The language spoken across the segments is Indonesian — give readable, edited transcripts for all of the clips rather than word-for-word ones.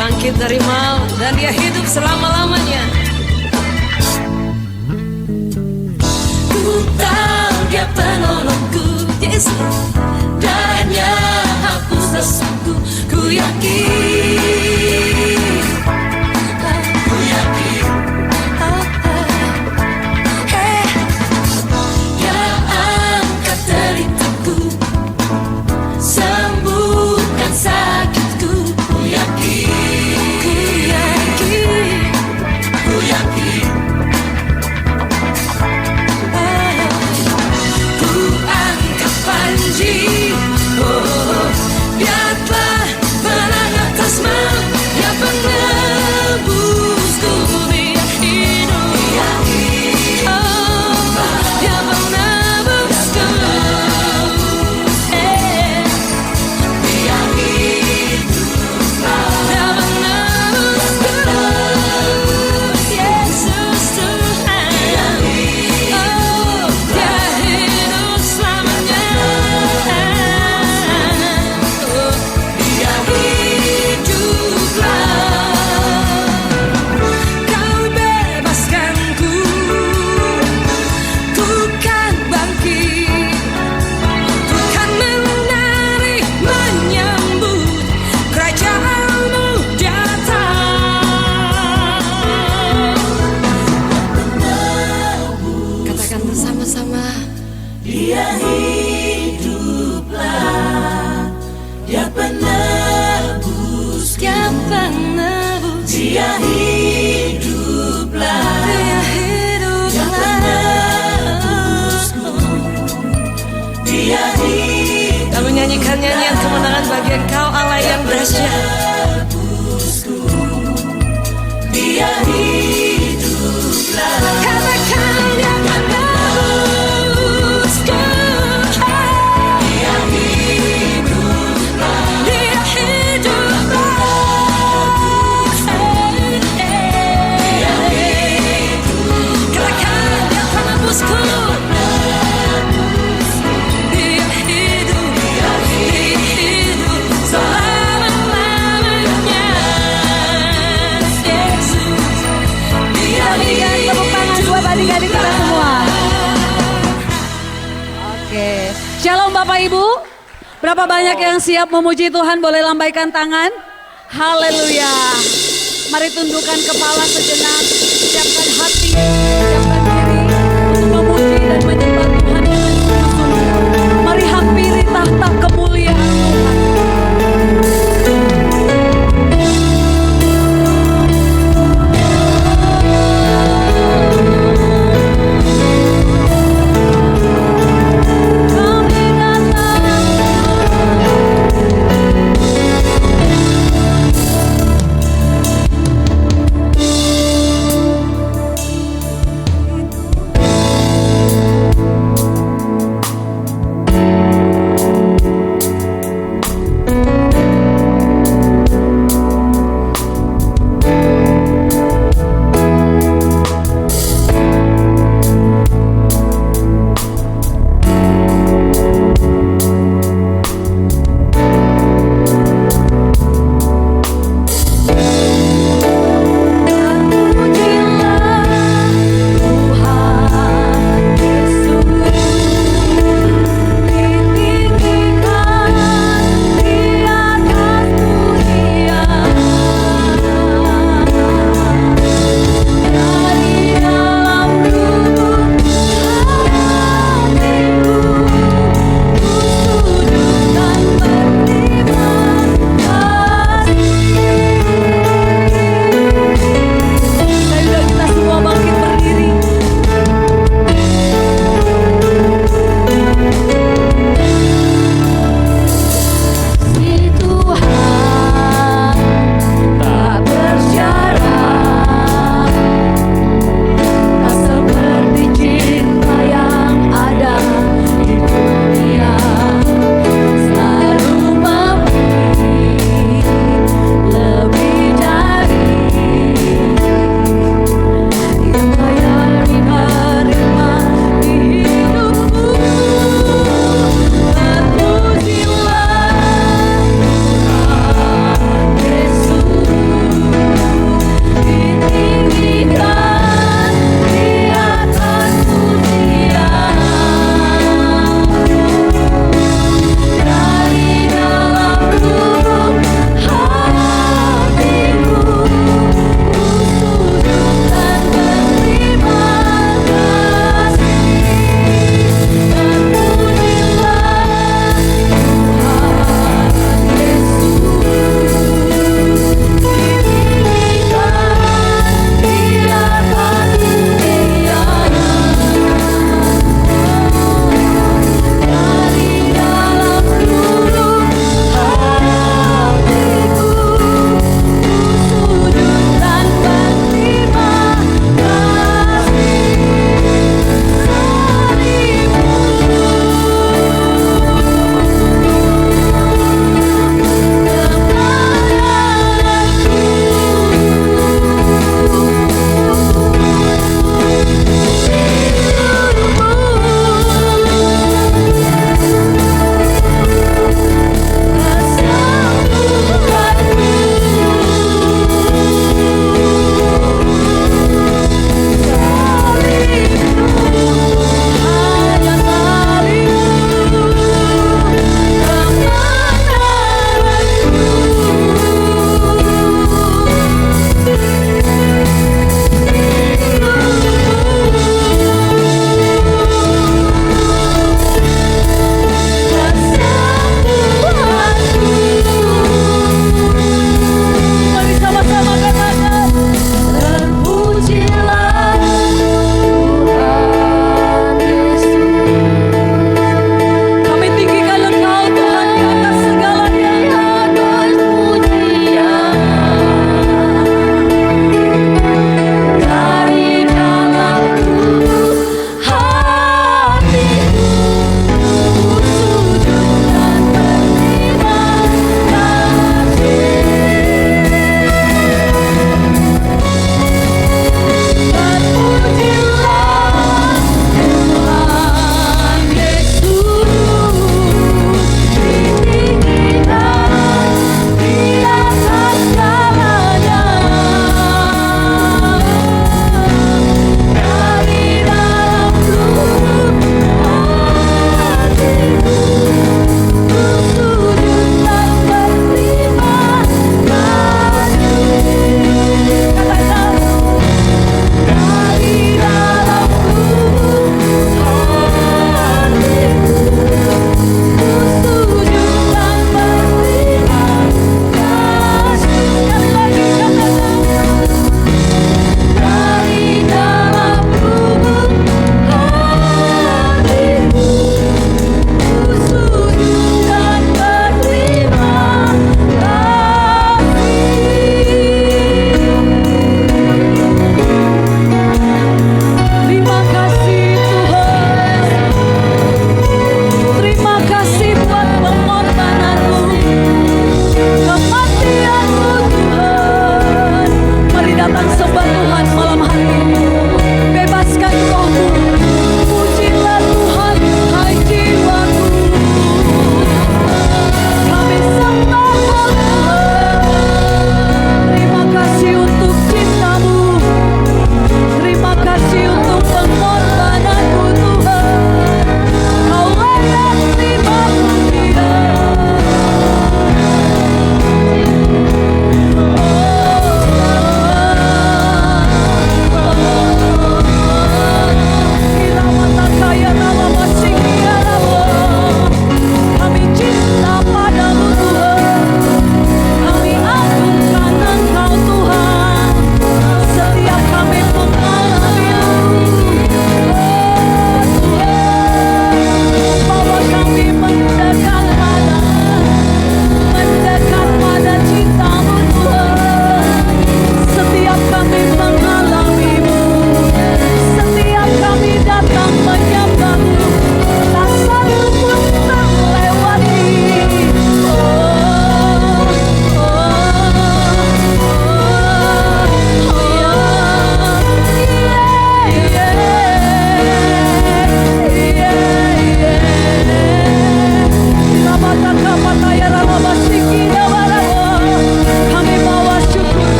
bangkit dari maut dan dia hidup selama-lamanya. Ku tahu dia penolongku, Yesus. Darahnya hapus dosaku, ku yakin. Ku yakin. Dia angkat deritaku, sembuhkan sakitku, ku yakin. Ku yakin. Ku angkat panji, dia telah menang atas maut, dia penebusku, dia hidup, dia penebusku, dia hidup, Yesus Tuhan, dia hidup selamanya, dia hiduplah. Kau bebaskanku, ku kan bangkit, ku kan menari menyambut kerajaanmu datang. Katakan bersama-sama, dia hiduplah, dia penebus, dia penebus, dia hiduplah, dia penebusku, dia hidup. Kami menyanyikan nyanyian kemenangan bagi Engkau Allah yang dahsyat. Dia hiduplah. Katakan dia penebusku, Dia hiduplah. dia hiduplah. Dia hidup. Katakan dia penebusku, dia hidup, dia hidup selama-lamanya. Yesus, dia Berikan tepuk tangan buat adik-adik kita semua. Oke, Shalom Bapak Ibu. Berapa banyak yang siap memuji Tuhan, boleh lambaikan tangan. Haleluya. Mari tundukkan kepala sejenak, siapkan hati, siapkan diri untuk memuji dan menyembah Tuhan dengan sungguh-sungguh. Mari hampiri tahta kemuliaan Tuhan. Kami datang.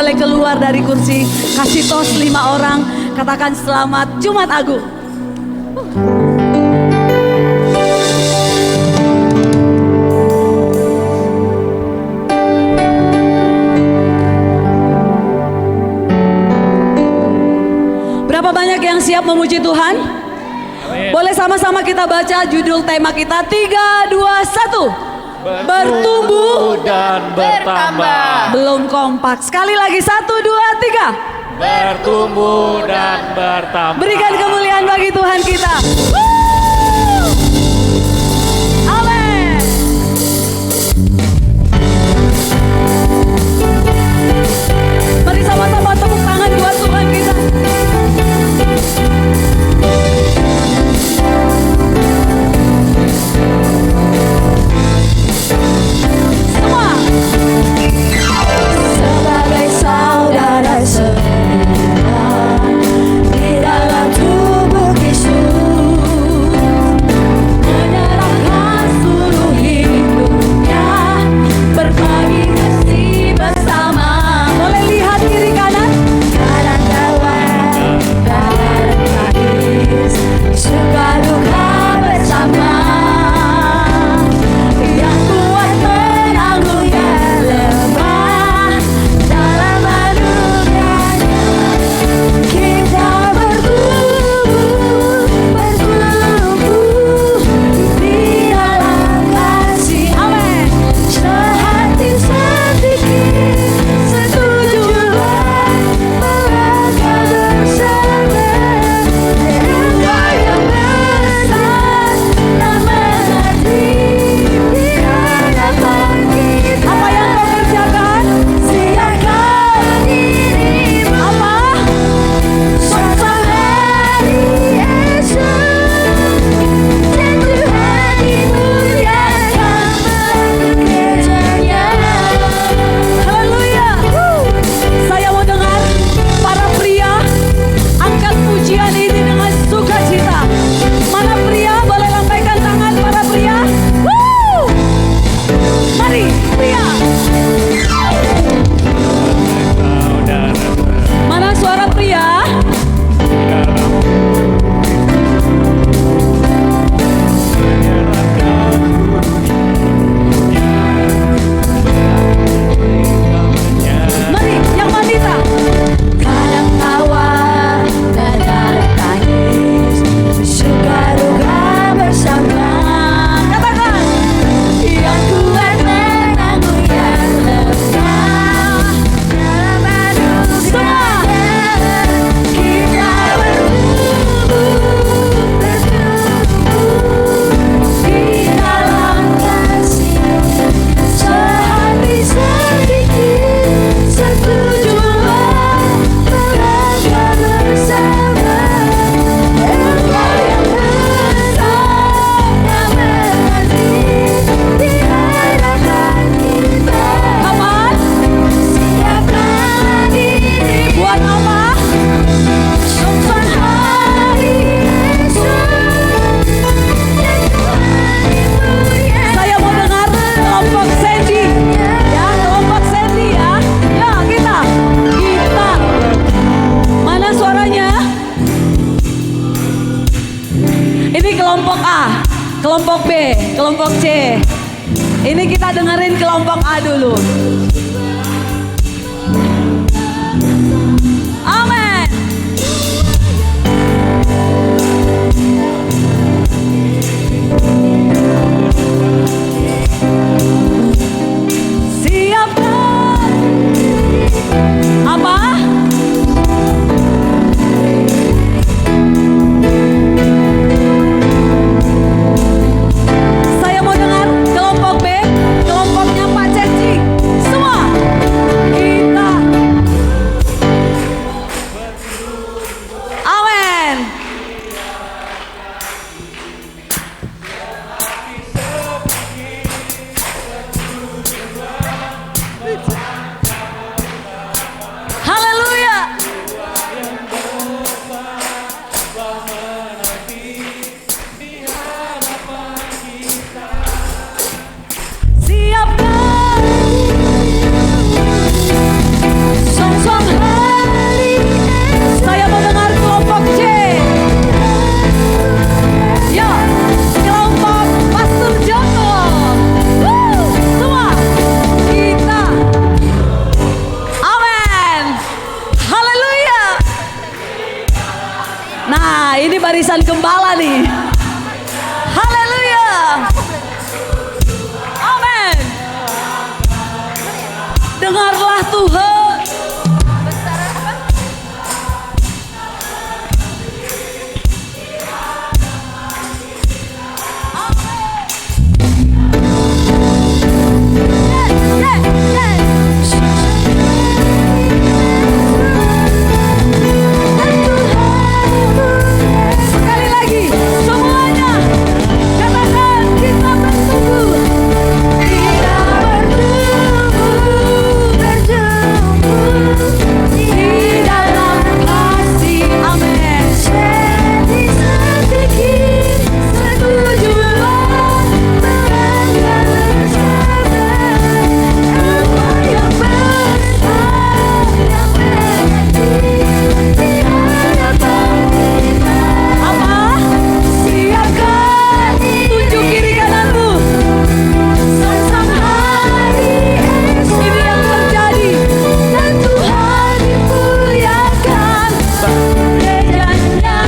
boleh keluar dari kursi. Kasih tos 5 orang. Katakan selamat Jumat Agung. Berapa banyak yang siap memuji Tuhan? Boleh sama-sama kita baca judul tema kita. 3, 2, 1. Bertumbuh dan bertambah. Belum kompak. Sekali lagi 1, 2, 3. Bertumbuh dan bertambah. Berikan kemuliaan bagi Tuhan kita. Amin. Mari sama-sama tepuk tangan buat Tuhan kita. Semua. Sebagai saudara seiman di dalam tubuh Yesus, menyerahkan seluruh hidupnya, berbagi kasih bersama. Boleh lihat kiri kanan. Kadang tawa, kadang tangis, suka duka bersama. Yang kuat menanggung yang lemah, dalam anugerahnya kita bertumbuh di dalam kasih. Amin. Sehati sedikit, setujuan mereka bersama. Engkau yang besar dan mengerti di hadapan kita. Apa yang kau kerjakan? Siapkan dirimu. Apa? Suatu hari Yesus dan Tuhan dimuliakan bekerjanya. Haleluya. Saya mau dengar para pria angkat pujian ini dengan sukacita. Mana pria? Boleh lambaikan tangan para pria. Woo! Mari pria. Mana suara pria? Mari yang wanita. Kadang tawa dan kadang tangis, suka duka bersama. Katakan. Yang kuat menanggung yang lemah, dalam anugerahnya kita bertumbuh di dalam kasih. Sehati sedikit, setujuan mereka bersama. Engkau yang besar dan mengerti di hadapan kita. Kapan? Siapkan diri Buat apa? suatu hari Yesus dan Tuhan dimuliakan. Saya mau dengar kelompok Sandy. Ya, kelompok Sandy ya. Ya, kita. Kita. Mana suaranya? Ini kelompok A, kelompok B, kelompok C. Ini kita dengerin kelompok A dulu. Amin. Siapkan. Apa? Saya mau dengar kelompok B, kelompoknya Pak Ceci. Semua. Nah, ini barisan gembala nih. Haleluya. Amin. Dengarlah Tuhan. Sekali lagi, semuanya katakan kita bertumbuh. Kita bertumbuh di dalam kasih. Amin. Sedikit setujuan melanggar sabar. Apa yang besar yang berarti di hadapan kita. Apa? Siapkan tunjuk kiri kananmu. Sang hari esok ini yang terjadi dan Tuhan dimuliakan gerejanya.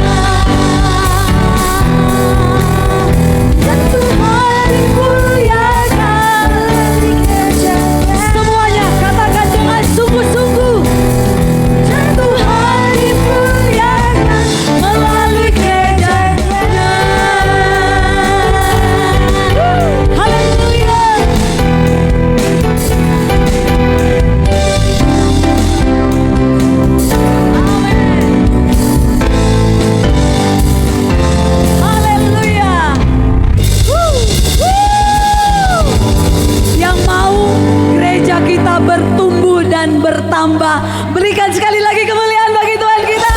Dan Tuhan dimuliakan di gerejanya. Semuanya katakan dengan sungguh-sungguh. Dan Tuhan dimuliakan melalui gerejanya. Haleluya. Haleluya. Yang mau gereja kita bertumbuh dan bertambah, berikan sekali lagi kemuliaan bagi Tuhan kita.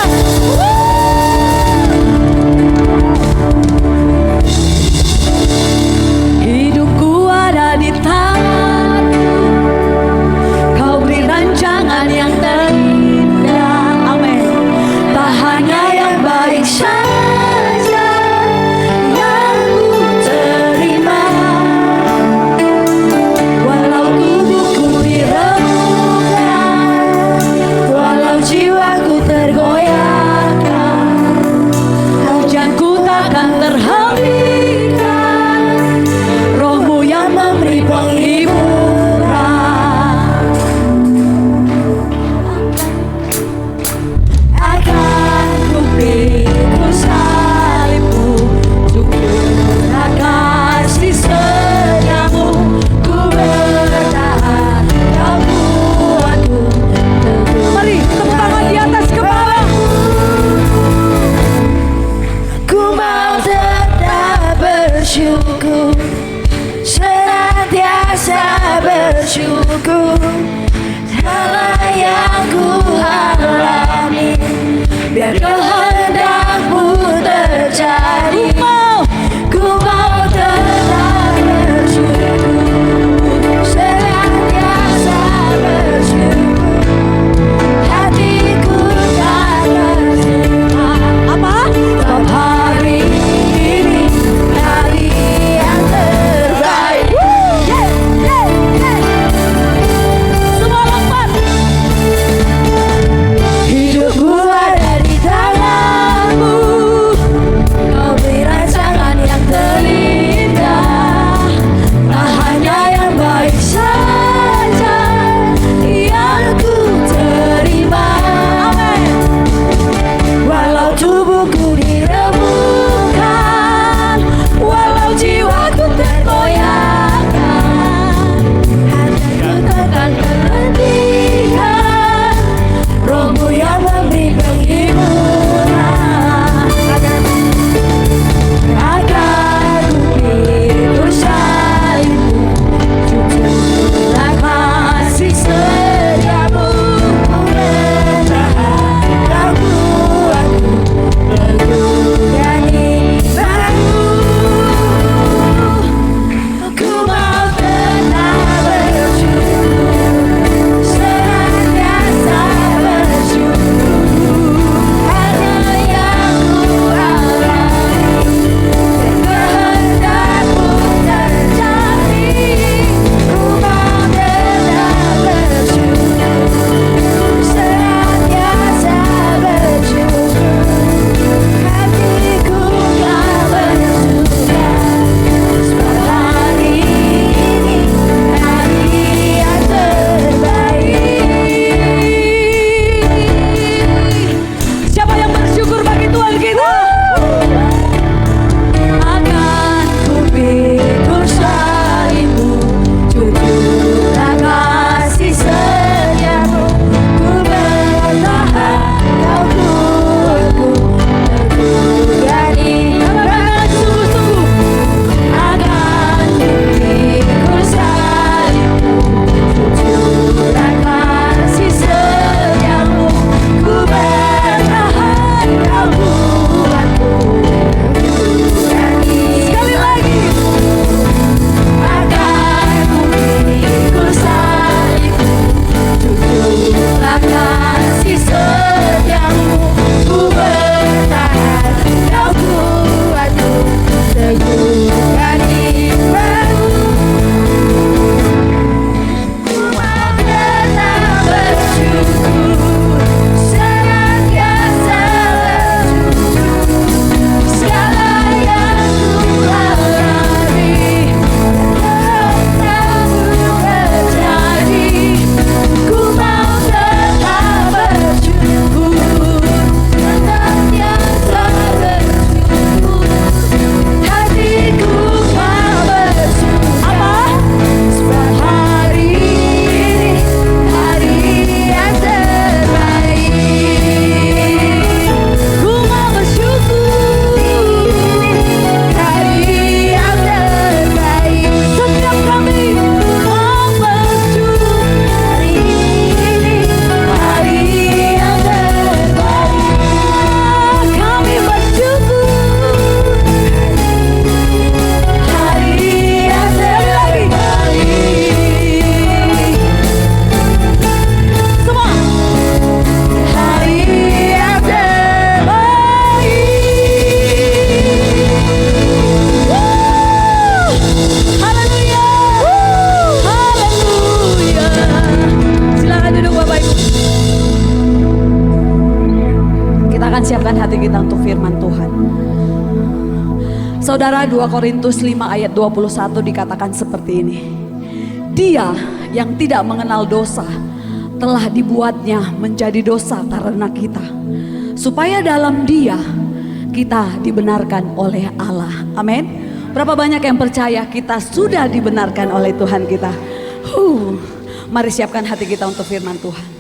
Hidupku ada di tangan-Mu, Kau beri rancangan yang terindah. Amin. Tak hanya yang baik saja yang ku terima, walau tubuhku diremukkan, walau jiwaku tergoyahkan, hujanku takkan terhentikan, Roh-Mu yang memberi penghiburan. Akan ku pikul salib-Mu, syukurlah kasih setiamu, ku bertahan, Kau buatku teguh. Mari tepuk tangan di atas kepala. Ku mau tetap bersyukur, senantiasa bersyukur, segala yang ku alami, biar kehendak-Mu terjadi. Ku mau tetap bersyukur, senantiasa bersyukur, hatiku tak tersimpah. Apa? Setiap hari ini hari yang terbaik. Semua lompat. Hidupku ada di tangan-Mu, Kau beri rancangan yang terindah. Tak hanya yang baik saja yang ku terima. Amin. Walau tubuhku diremukkan, walau jiwaku tergoyahkan, hatiku takkan terhentikan, Roh-Mu yang memberi penghiburan. Akan ku pikul salib-Mu, syukurlah kasih setiamu, ku bertahan, Kau buatku teguh. kita untuk firman Tuhan. Saudara, 2 Korintus 5 ayat 21 dikatakan seperti ini. Dia yang tidak mengenal dosa telah dibuatnya menjadi dosa karena kita, supaya dalam Dia kita dibenarkan oleh Allah. Amin. Berapa banyak yang percaya kita sudah dibenarkan oleh Tuhan kita? Mari siapkan hati kita untuk firman Tuhan.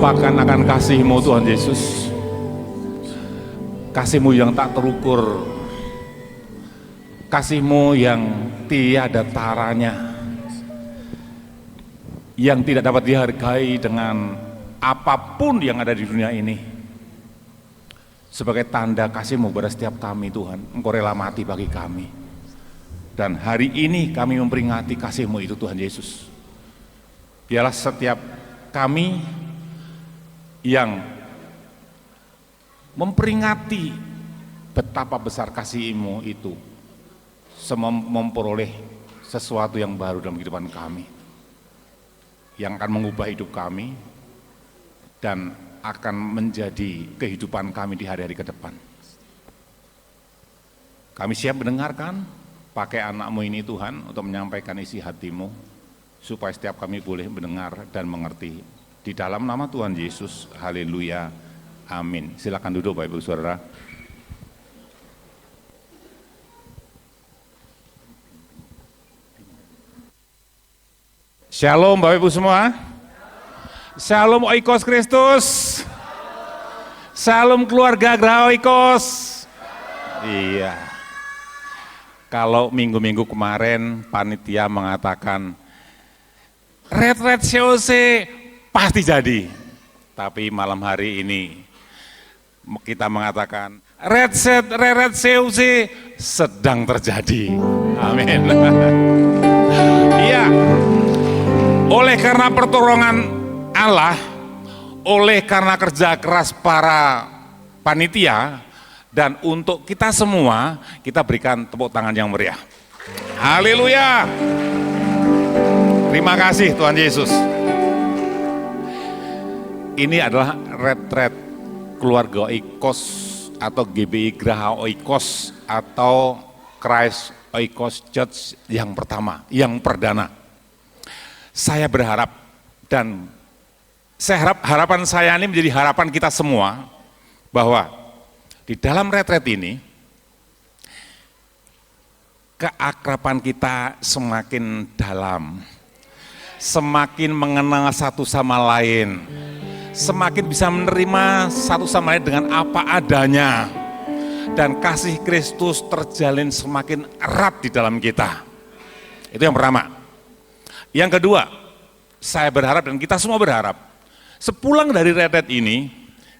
lupakan akan kasih-Mu Tuhan Yesus. Kasih-Mu yang tak terukur, kasih-Mu yang tiada taranya, yang tidak dapat dihargai dengan apapun yang ada di dunia ini. Sebagai tanda kasih-Mu pada setiap kami Tuhan, Engkau rela mati bagi kami. Dan hari ini kami memperingati kasih-Mu itu Tuhan Yesus. Biarlah setiap kami yang memperingati betapa besar kasih-Mu itu memperoleh sesuatu yang baru dalam kehidupan kami, yang akan mengubah hidup kami dan akan menjadi kehidupan kami di hari-hari ke depan. Kami siap mendengarkan, pakai anak-Mu ini Tuhan untuk menyampaikan isi hati-Mu, supaya setiap kami boleh mendengar dan mengerti. Di dalam nama Tuhan Yesus, haleluya, amin. Silakan duduk Bapak Ibu Saudara. Shalom Bapak Ibu semua. Shalom Oikos Kristus. Shalom keluarga Graha Oikos. Iya. Kalau minggu-minggu kemarin panitia mengatakan Red COC pasti jadi. Tapi malam hari ini kita mengatakan Red COC sedang terjadi. Amin. Iya. Oleh karena pertolongan Allah, oleh karena kerja keras para panitia, dan untuk kita semua, kita berikan tepuk tangan yang meriah. Haleluya. Terima kasih Tuhan Yesus. Ini adalah retret keluarga Oikos atau GBI Graha Oikos atau Christ Oikos Church yang pertama, yang perdana. Saya berharap dan harapan saya ini menjadi harapan kita semua bahwa di dalam retret ini keakraban kita semakin dalam, semakin mengenal satu sama lain, semakin bisa menerima satu sama lain dengan apa adanya, dan kasih Kristus terjalin semakin erat di dalam kita. Itu yang pertama. Yang kedua, saya berharap dan kita semua berharap, sepulang dari retret ini,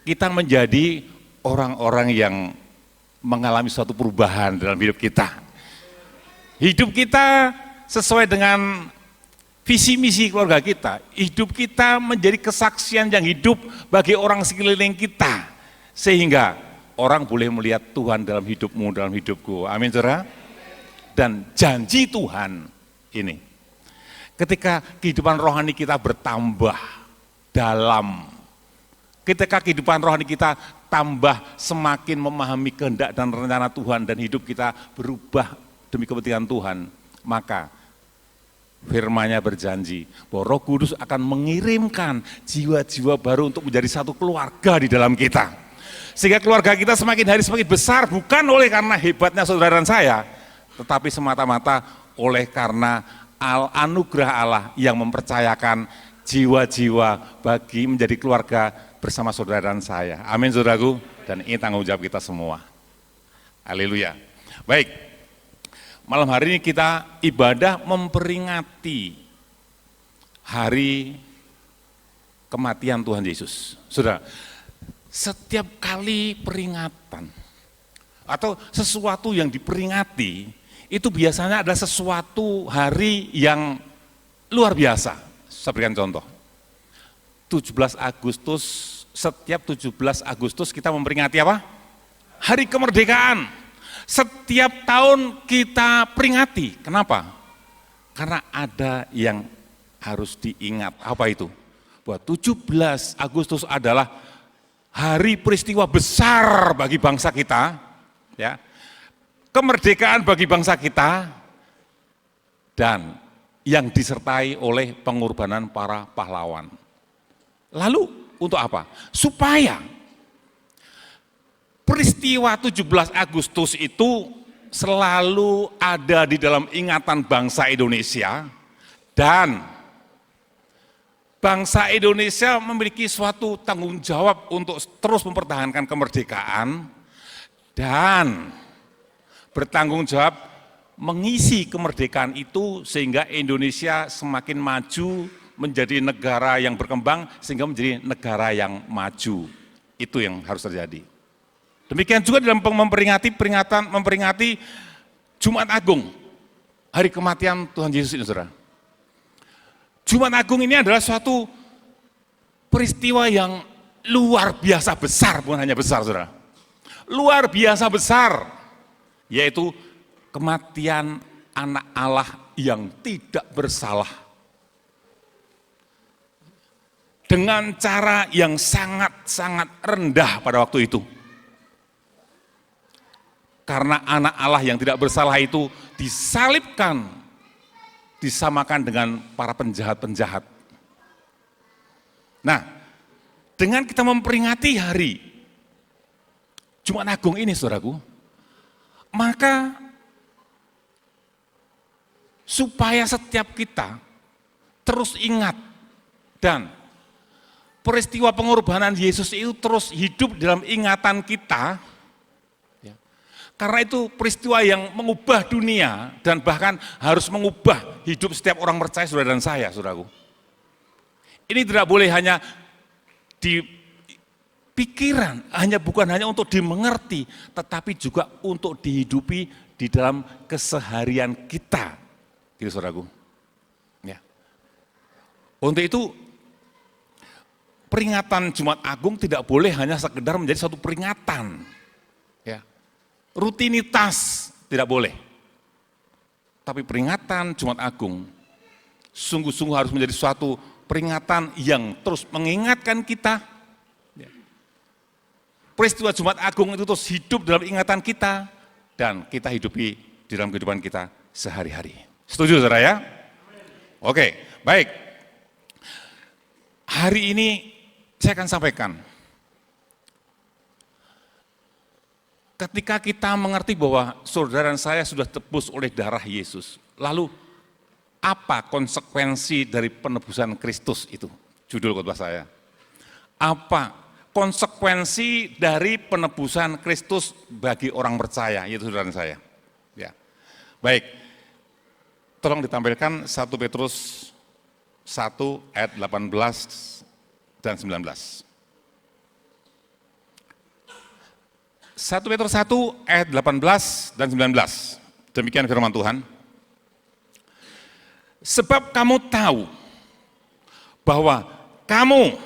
kita menjadi orang-orang yang mengalami suatu perubahan dalam hidup kita. Hidup kita sesuai dengan visi misi keluarga kita, hidup kita menjadi kesaksian yang hidup bagi orang sekeliling kita, sehingga orang boleh melihat Tuhan dalam hidupmu, dalam hidupku. Amin saudara. Dan janji Tuhan ini, ketika kehidupan rohani kita bertambah dalam, ketika kehidupan rohani kita tambah semakin memahami kehendak dan rencana Tuhan dan hidup kita berubah demi kepentingan Tuhan, maka firman-Nya berjanji bahwa Roh Kudus akan mengirimkan jiwa-jiwa baru untuk menjadi satu keluarga di dalam kita. Sehingga keluarga kita semakin hari semakin besar, bukan oleh karena hebatnya saudara dan saya, tetapi semata-mata oleh karena anugerah Allah yang mempercayakan jiwa-jiwa bagi menjadi keluarga bersama saudara dan saya. Amin saudaraku, dan ini tanggung jawab kita semua. Haleluya. Baik, malam hari ini kita ibadah memperingati hari kematian Tuhan Yesus. Saudara, setiap kali peringatan atau sesuatu yang diperingati, itu biasanya adalah sesuatu hari yang luar biasa. Saya berikan contoh. 17 Agustus, setiap 17 Agustus kita memperingati apa? Hari kemerdekaan. Setiap tahun kita peringati. Kenapa? Karena ada yang harus diingat. Apa itu? Bahwa 17 Agustus adalah hari peristiwa besar bagi bangsa kita, ya. Kemerdekaan bagi bangsa kita, dan yang disertai oleh pengorbanan para pahlawan. Lalu untuk apa? Supaya peristiwa 17 Agustus itu selalu ada di dalam ingatan bangsa Indonesia, dan bangsa Indonesia memiliki suatu tanggung jawab untuk terus mempertahankan kemerdekaan dan bertanggung jawab mengisi kemerdekaan itu sehingga Indonesia semakin maju menjadi negara yang berkembang sehingga menjadi negara yang maju. Itu yang harus terjadi. Demikian juga dalam memperingati Jumat Agung, hari kematian Tuhan Yesus ini, saudara. Jumat Agung ini adalah suatu peristiwa yang luar biasa besar, bukan hanya besar, saudara. Luar biasa besar, yaitu kematian anak Allah yang tidak bersalah. Dengan cara yang sangat-sangat rendah pada waktu itu. Karena anak Allah yang tidak bersalah itu disalibkan, disamakan dengan para penjahat-penjahat. Nah, dengan kita memperingati hari Jumat Agung ini, saudaraku, maka supaya setiap kita terus ingat dan peristiwa pengorbanan Yesus itu terus hidup dalam ingatan kita, ya. Karena itu peristiwa yang mengubah dunia dan bahkan harus mengubah hidup setiap orang percaya, saudara dan saya, saudaraku. Ini tidak boleh hanya di pikiran, bukan hanya untuk dimengerti, tetapi juga untuk dihidupi di dalam keseharian kita, gitu, saudaraku. Ya. Untuk itu, peringatan Jumat Agung tidak boleh hanya sekedar menjadi satu peringatan, ya. Rutinitas tidak boleh. Tapi peringatan Jumat Agung sungguh-sungguh harus menjadi suatu peringatan yang terus mengingatkan kita. Ya. Peristiwa Jumat Agung itu terus hidup dalam ingatan kita dan kita hidupi di dalam kehidupan kita sehari-hari. Setuju, saudara ya? Oke, baik. Hari ini saya akan sampaikan, ketika kita mengerti bahwa saudara dan saya sudah tebus oleh darah Yesus, lalu apa konsekuensi dari penebusan Kristus itu? Judul khotbah saya. Apa konsekuensi dari penebusan Kristus bagi orang percaya, yaitu saudara dan saya? Ya. Baik, tolong ditampilkan 1 Petrus 1 ayat 18 dan 19. 1 Petrus 1 ayat 18 dan 19. Demikian firman Tuhan. Sebab kamu tahu bahwa kamu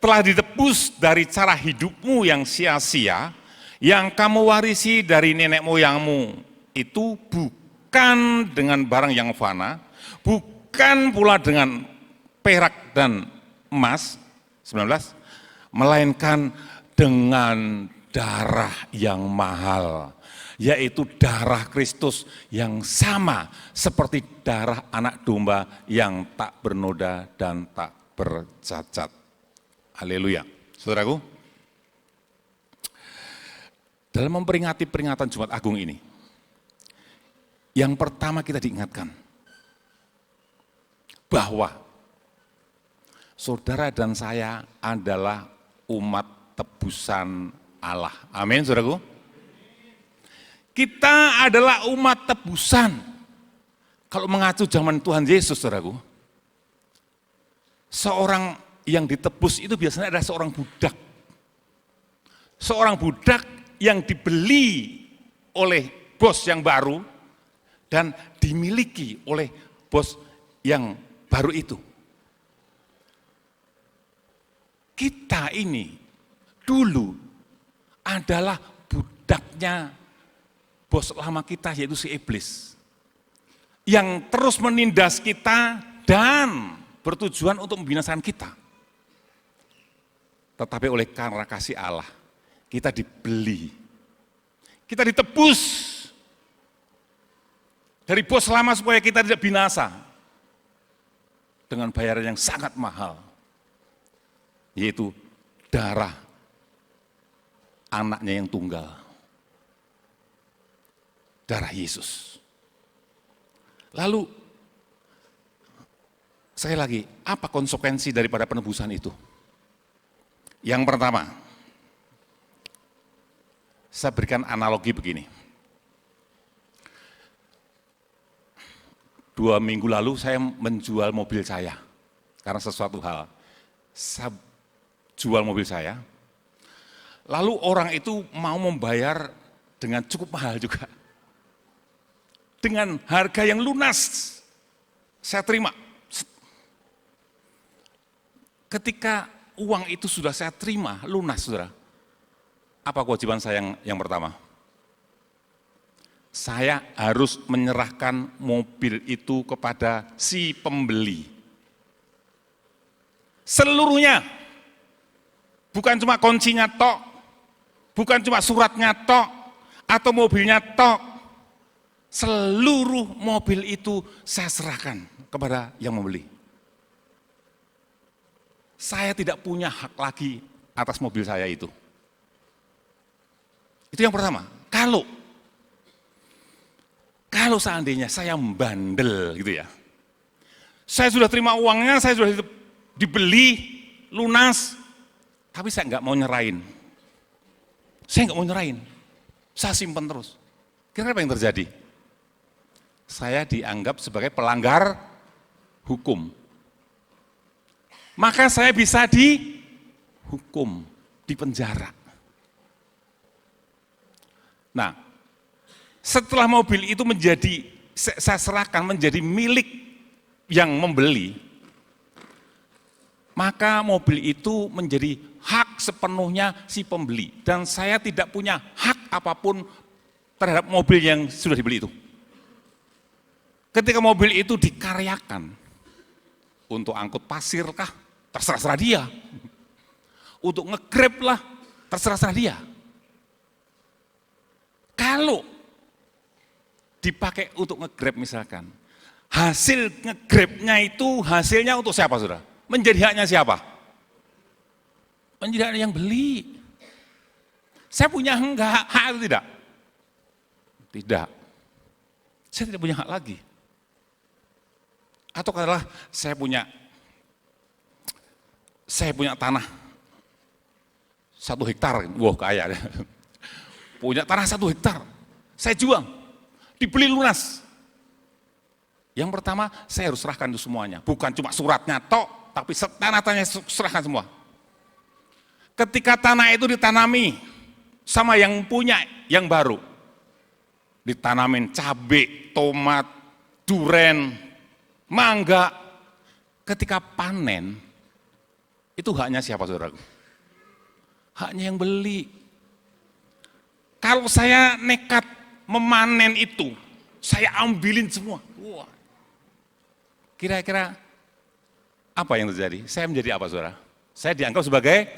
telah ditebus dari cara hidupmu yang sia-sia yang kamu warisi dari nenek moyangmu. Itu bukan dengan barang yang fana, bukan pula dengan perak dan emas, 19, melainkan dengan darah yang mahal, yaitu darah Kristus yang sama seperti darah anak domba yang tak bernoda dan tak bercacat. Haleluya. Saudaraku, dalam memperingati peringatan Jumat Agung ini, yang pertama kita diingatkan bahwa saudara dan saya adalah umat tebusan Allah. Amin, saudaraku. Kita adalah umat tebusan. Kalau mengacu zaman Tuhan Yesus, saudaraku, seorang yang ditebus itu biasanya adalah seorang budak. Seorang budak yang dibeli oleh bos yang baru dan dimiliki oleh bos yang baru itu. Kita ini dulu adalah budaknya bos lama kita, yaitu si iblis, yang terus menindas kita dan bertujuan untuk membinasakan kita. Tetapi oleh karena kasih Allah, kita dibeli, kita ditebus dari bos lama supaya kita tidak binasa dengan bayaran yang sangat mahal, yaitu darah anaknya yang tunggal, darah Yesus. Lalu Sekali lagi, apa konsekuensi daripada penebusan itu? Yang pertama, saya berikan analogi begini. 2 minggu lalu saya menjual mobil saya, karena sesuatu hal. Saya jual mobil saya, lalu orang itu mau membayar dengan cukup mahal juga. Dengan harga yang lunas, saya terima. Ketika uang itu sudah saya terima, lunas saudara, apa kewajiban saya yang pertama? Saya harus menyerahkan mobil itu kepada si pembeli. Seluruhnya, bukan cuma kuncinya tok, bukan cuma suratnya tok, atau mobilnya tok, seluruh mobil itu saya serahkan kepada yang membeli. Saya tidak punya hak lagi atas mobil saya itu. Itu yang pertama. Kalau seandainya saya membandel gitu ya, saya sudah terima uangnya, saya sudah dibeli lunas, tapi saya nggak mau nyerahin. Saya nggak mau nyerahin, saya simpan terus. Kira-kira apa yang terjadi? Saya dianggap sebagai pelanggar hukum. Maka saya bisa dihukum, dipenjara. Nah, setelah mobil itu saya serahkan menjadi milik yang membeli, maka mobil itu menjadi hak sepenuhnya si pembeli. Dan saya tidak punya hak apapun terhadap mobil yang sudah dibeli itu. Ketika mobil itu dikaryakan, untuk angkut pasir kah, terserah dia. Untuk nge-grab lah, terserah dia. Kalau dipakai untuk nge-grab misalkan, hasil nge-grabnya itu hasilnya untuk siapa saudara? Menjadi haknya siapa? Menjadi hak yang beli. Saya punya enggak hak atau tidak? Tidak. Saya tidak punya hak lagi. Atau katakanlah saya punya tanah 1 hektar, wah kaya. Punya tanah 1 hektar, saya jual, dibeli lunas. Yang pertama saya harus serahkan itu semuanya, bukan cuma suratnya tok, tapi tanah-tanahnya serahkan semua. Ketika tanah itu ditanami sama yang punya, yang baru, ditanamin cabai, tomat, duren, mangga, ketika panen, itu haknya siapa saudaraku? Haknya yang beli. Kalau saya nekat memanen itu, saya ambilin semua. Wah. Kira-kira apa yang terjadi? Saya menjadi apa saudara? Saya dianggap sebagai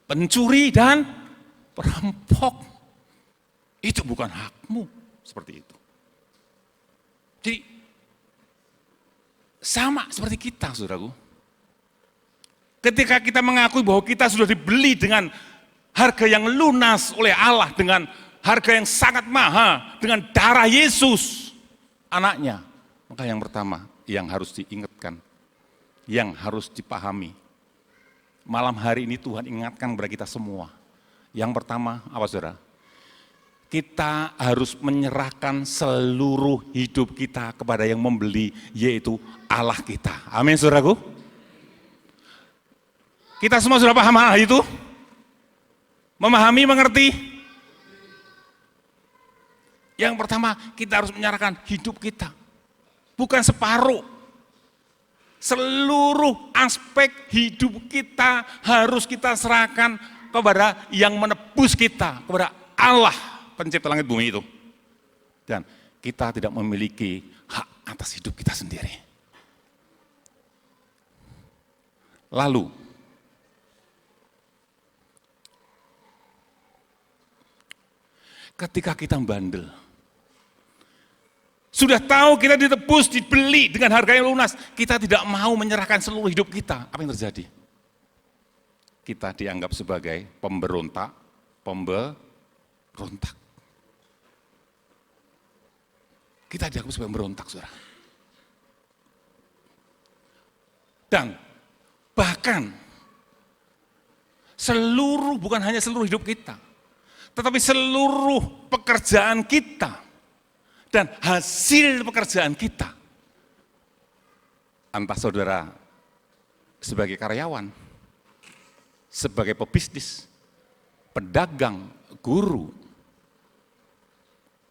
pencuri dan perampok. Itu bukan hakmu, seperti itu. Jadi, sama seperti kita saudaraku. Ketika kita mengakui bahwa kita sudah dibeli dengan harga yang lunas oleh Allah, dengan harga yang sangat mahal, dengan darah Yesus, anaknya. Maka yang pertama yang harus diingatkan, yang harus dipahami. Malam hari ini Tuhan ingatkan kepada kita semua. Yang pertama apa saudara? Kita harus menyerahkan seluruh hidup kita kepada yang membeli, yaitu Allah kita. Amin saudaraku. Kita semua sudah paham hal itu? Memahami, mengerti? Yang pertama, kita harus menyerahkan hidup kita. Bukan separuh. Seluruh aspek hidup kita harus kita serahkan kepada yang menebus kita, kepada Allah, pencipta langit bumi itu. Dan kita tidak memiliki hak atas hidup kita sendiri. Lalu, ketika kita bandel, sudah tahu kita ditebus, dibeli dengan harga yang lunas, kita tidak mau menyerahkan seluruh hidup kita, apa yang terjadi? Kita dianggap sebagai pemberontak. Kita dianggap sebagai pemberontak, saudara. Dan bahkan seluruh, bukan hanya seluruh hidup kita, tetapi seluruh pekerjaan kita dan hasil pekerjaan kita. Entah saudara sebagai karyawan, sebagai pebisnis, pedagang, guru,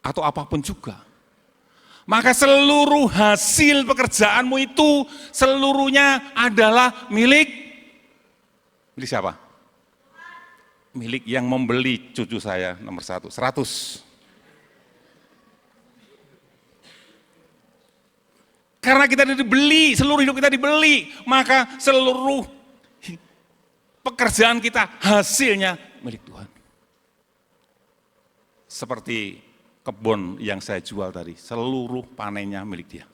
atau apapun juga. Maka seluruh hasil pekerjaanmu itu seluruhnya adalah milik siapa? Milik yang membeli cucu saya nomor 100. Karena kita dibeli, seluruh hidup kita dibeli, maka seluruh pekerjaan kita hasilnya milik Tuhan. Seperti kebun yang saya jual tadi, seluruh panennya milik Dia.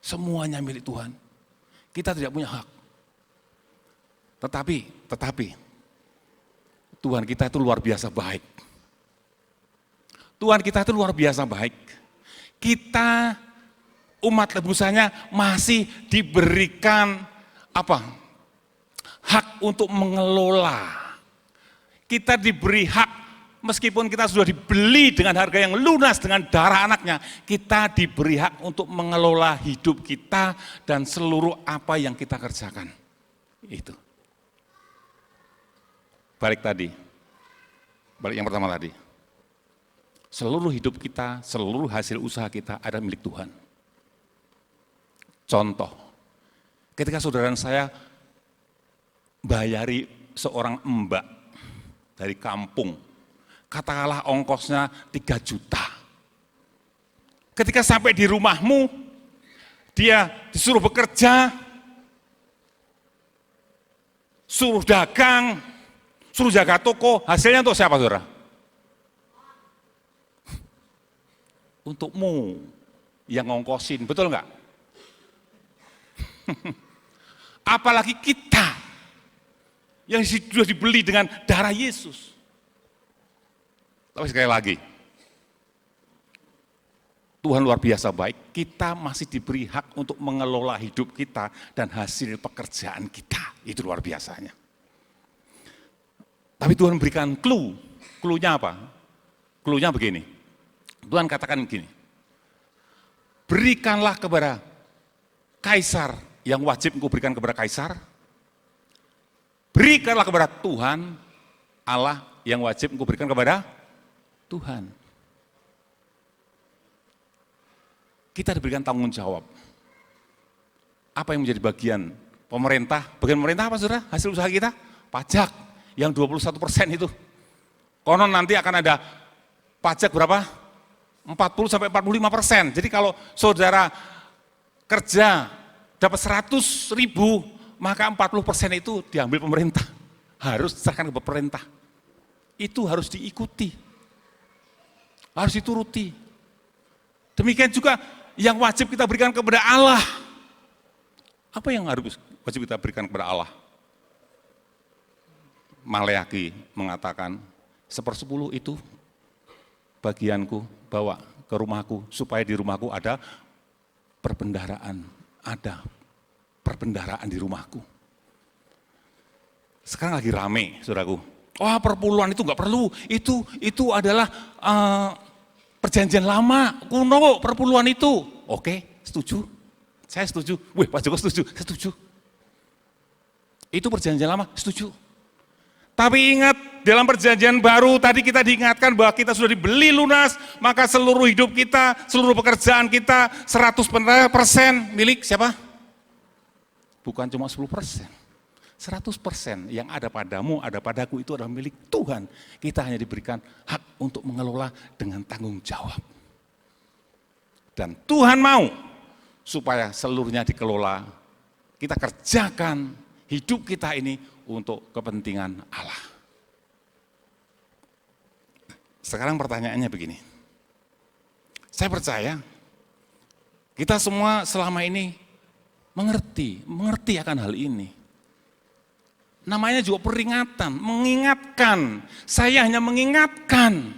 Semuanya milik Tuhan. Kita tidak punya hak. Tetapi Tuhan kita itu luar biasa baik. Tuhan kita itu luar biasa baik. Kita umat nebusanya masih diberikan hak untuk mengelola. Kita diberi hak meskipun kita sudah dibeli dengan harga yang lunas dengan darah anaknya, kita diberi hak untuk mengelola hidup kita dan seluruh apa yang kita kerjakan. Itu. Balik yang pertama tadi. Seluruh hidup kita, seluruh hasil usaha kita ada milik Tuhan. Contoh, ketika saudara saya bayari seorang mbak dari kampung, katakanlah ongkosnya 3 juta. Ketika sampai di rumahmu, dia disuruh bekerja, suruh dagang, suruh jaga toko, hasilnya untuk siapa saudara? Untukmu yang ngongkosin, betul enggak? Apalagi kita yang sudah dibeli dengan darah Yesus. Tapi sekali lagi, Tuhan luar biasa baik, kita masih diberi hak untuk mengelola hidup kita dan hasil pekerjaan kita, itu luar biasanya. Tapi Tuhan berikan clue-nya apa? Clue-nya begini. Tuhan katakan begini, berikanlah kepada Kaisar yang wajib engkau berikan kepada Kaisar, berikanlah kepada Tuhan Allah yang wajib engkau berikan kepada Tuhan. Kita diberikan tanggung jawab. Apa yang menjadi bagian pemerintah? Bagian pemerintah apa saudara? Hasil usaha kita? Pajak yang 21% itu. Konon nanti akan ada pajak berapa? 40-45%. Jadi kalau saudara kerja dapat 100.000, maka 40% itu diambil pemerintah. Harus diserahkan ke pemerintah. Itu harus diikuti. Harus dituruti. Demikian juga yang wajib kita berikan kepada Allah. Apa yang harus wajib kita berikan kepada Allah? Maleaki mengatakan, 1/10 itu bagianku, bawa ke rumahku, supaya di rumahku ada perbendaharaan di rumahku. Sekarang lagi rame, saudaraku. Wah, perpuluhan itu enggak perlu, itu adalah perjanjian lama, kuno perpuluhan itu. Oke, setuju, saya setuju. Wih, Pak Joko setuju, saya setuju. Itu perjanjian lama, setuju. Tapi ingat, dalam perjanjian baru tadi kita diingatkan bahwa kita sudah dibeli lunas, maka seluruh hidup kita, seluruh pekerjaan kita 100% milik siapa? Bukan cuma 10%. 100% yang ada padamu, ada padaku itu adalah milik Tuhan. Kita hanya diberikan hak untuk mengelola dengan tanggung jawab. Dan Tuhan mau supaya seluruhnya dikelola, kita kerjakan hidup kita ini untuk kepentingan Allah. Sekarang pertanyaannya begini, saya percaya kita semua selama ini mengerti akan hal ini. Namanya juga peringatan, mengingatkan. Saya hanya mengingatkan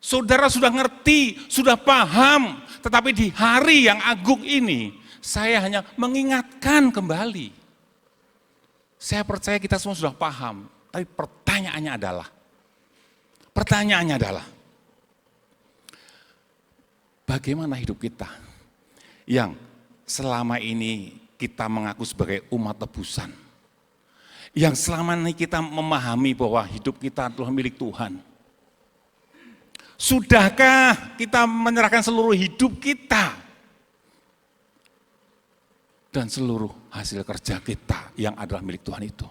Saudara sudah ngerti, sudah paham, tetapi di hari yang agung ini, saya hanya mengingatkan kembali. Saya percaya kita semua sudah paham, tapi pertanyaannya adalah, bagaimana hidup kita yang selama ini kita mengaku sebagai umat tebusan, yang selama ini kita memahami bahwa hidup kita adalah milik Tuhan. Sudahkah kita menyerahkan seluruh hidup kita dan seluruh hasil kerja kita yang adalah milik Tuhan itu?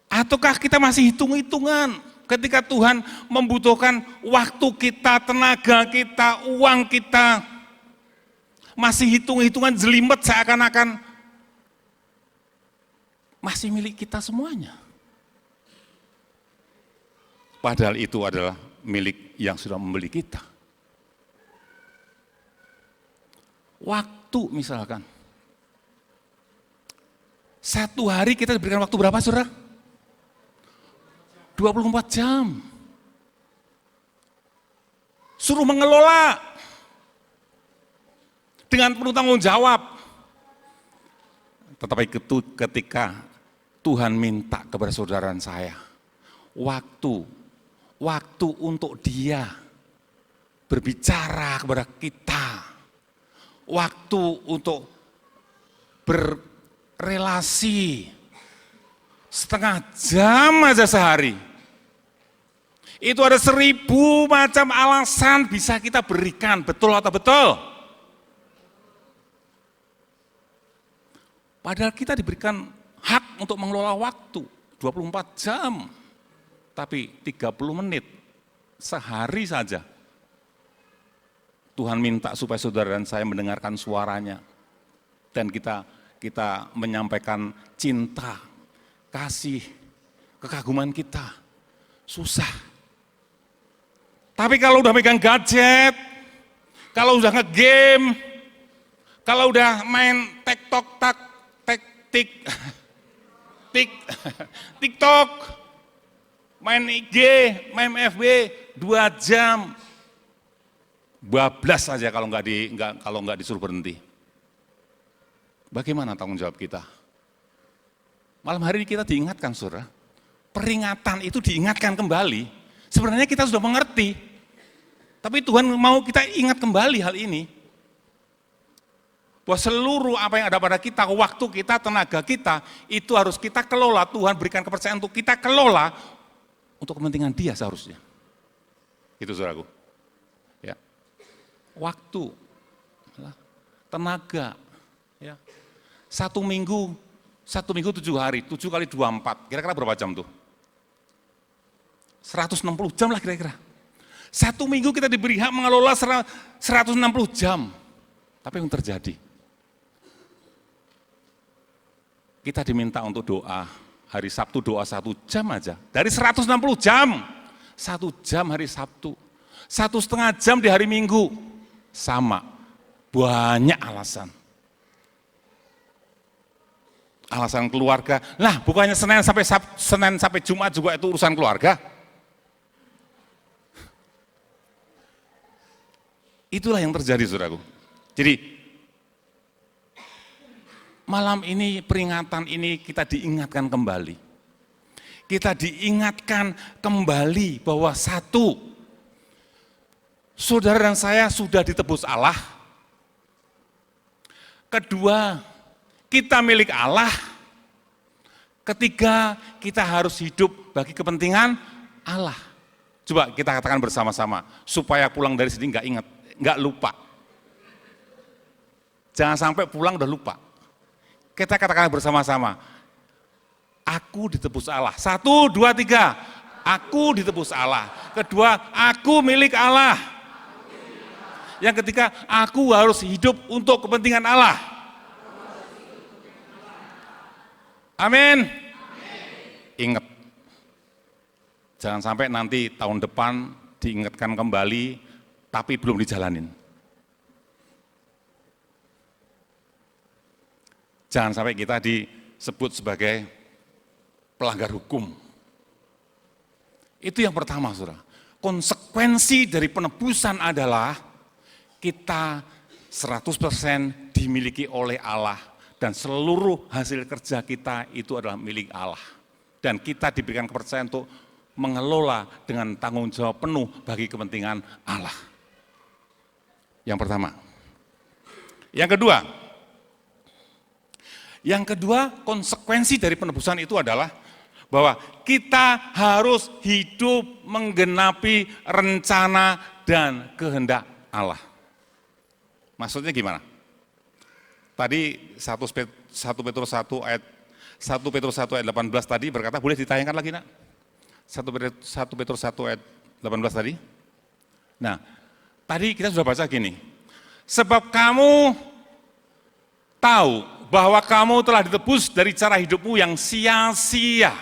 Ataukah kita masih hitung-hitungan ketika Tuhan membutuhkan waktu kita, tenaga kita, uang kita, masih hitung-hitungan jelimet seakan-akan masih milik kita semuanya. Padahal itu adalah milik yang sudah membeli kita. Waktu misalkan. Satu hari kita diberikan waktu berapa, saudara? 24 jam. Suruh mengelola dengan penuh tanggung jawab. Tetapi ketika Tuhan minta kepada saudara dan saya, waktu untuk Dia berbicara kepada kita, waktu untuk berrelasi setengah jam aja sehari. Itu ada 1000 macam alasan bisa kita berikan, betul atau betul? Padahal kita diberikan hak untuk mengelola waktu 24 jam, tapi 30 menit sehari saja. Tuhan minta supaya saudara dan saya mendengarkan suaranya dan kita menyampaikan cinta, kasih, kekaguman kita. Susah. Tapi kalau udah megang gadget, kalau udah nge-game, kalau udah main TikTok, main IG, main FB 2 jam, bablas saja kalau nggak disuruh berhenti. Bagaimana tanggung jawab kita? Malam hari ini kita diingatkan, saudara. Peringatan itu diingatkan kembali. Sebenarnya kita sudah mengerti, tapi Tuhan mau kita ingat kembali hal ini. Bahwa seluruh apa yang ada pada kita, waktu kita, tenaga kita, itu harus kita kelola. Tuhan berikan kepercayaan untuk kita kelola untuk kepentingan Dia seharusnya. Itu saudaraku. Ya. Waktu, tenaga, ya. 1 minggu 7 hari, 7 kali 24, kira-kira berapa jam tuh? 160 jam lah kira-kira. 1 minggu kita diberi hak mengelola 160 jam. Tapi yang terjadi, kita diminta untuk doa, hari Sabtu doa 1 jam aja. Dari 160 jam, 1 jam hari Sabtu. 1,5 jam di hari Minggu. Sama, banyak alasan. Alasan keluarga, lah bukannya Senin sampai Jumat juga itu urusan keluarga. Itulah yang terjadi, saudaraku. Jadi, malam ini, peringatan ini kita diingatkan kembali. Kita diingatkan kembali bahwa satu, saudara dan saya sudah ditebus Allah. Kedua, kita milik Allah. Ketiga, kita harus hidup bagi kepentingan Allah. Coba kita katakan bersama-sama, supaya pulang dari sini nggak lupa. Jangan sampai pulang udah lupa. Kita katakan bersama-sama, aku ditebus Allah. 1, 2, 3, aku ditebus Allah. Kedua, aku milik Allah. Yang ketiga, aku harus hidup untuk kepentingan Allah. Amin. Ingat, jangan sampai nanti tahun depan diingatkan kembali, tapi belum dijalanin. Jangan sampai kita disebut sebagai pelanggar hukum. Itu yang pertama, saudara. Konsekuensi dari penebusan adalah kita 100% dimiliki oleh Allah dan seluruh hasil kerja kita itu adalah milik Allah. Dan kita diberikan kepercayaan untuk mengelola dengan tanggung jawab penuh bagi kepentingan Allah. Yang pertama. Yang kedua, konsekuensi dari penebusan itu adalah bahwa kita harus hidup menggenapi rencana dan kehendak Allah. Maksudnya gimana? Tadi 1 Petrus 1 ayat 18 tadi berkata, boleh ditayangkan lagi nak? 1 Petrus 1 ayat 18 tadi. Nah, tadi kita sudah baca gini, sebab kamu tahu bahwa kamu telah ditebus dari cara hidupmu yang sia-sia,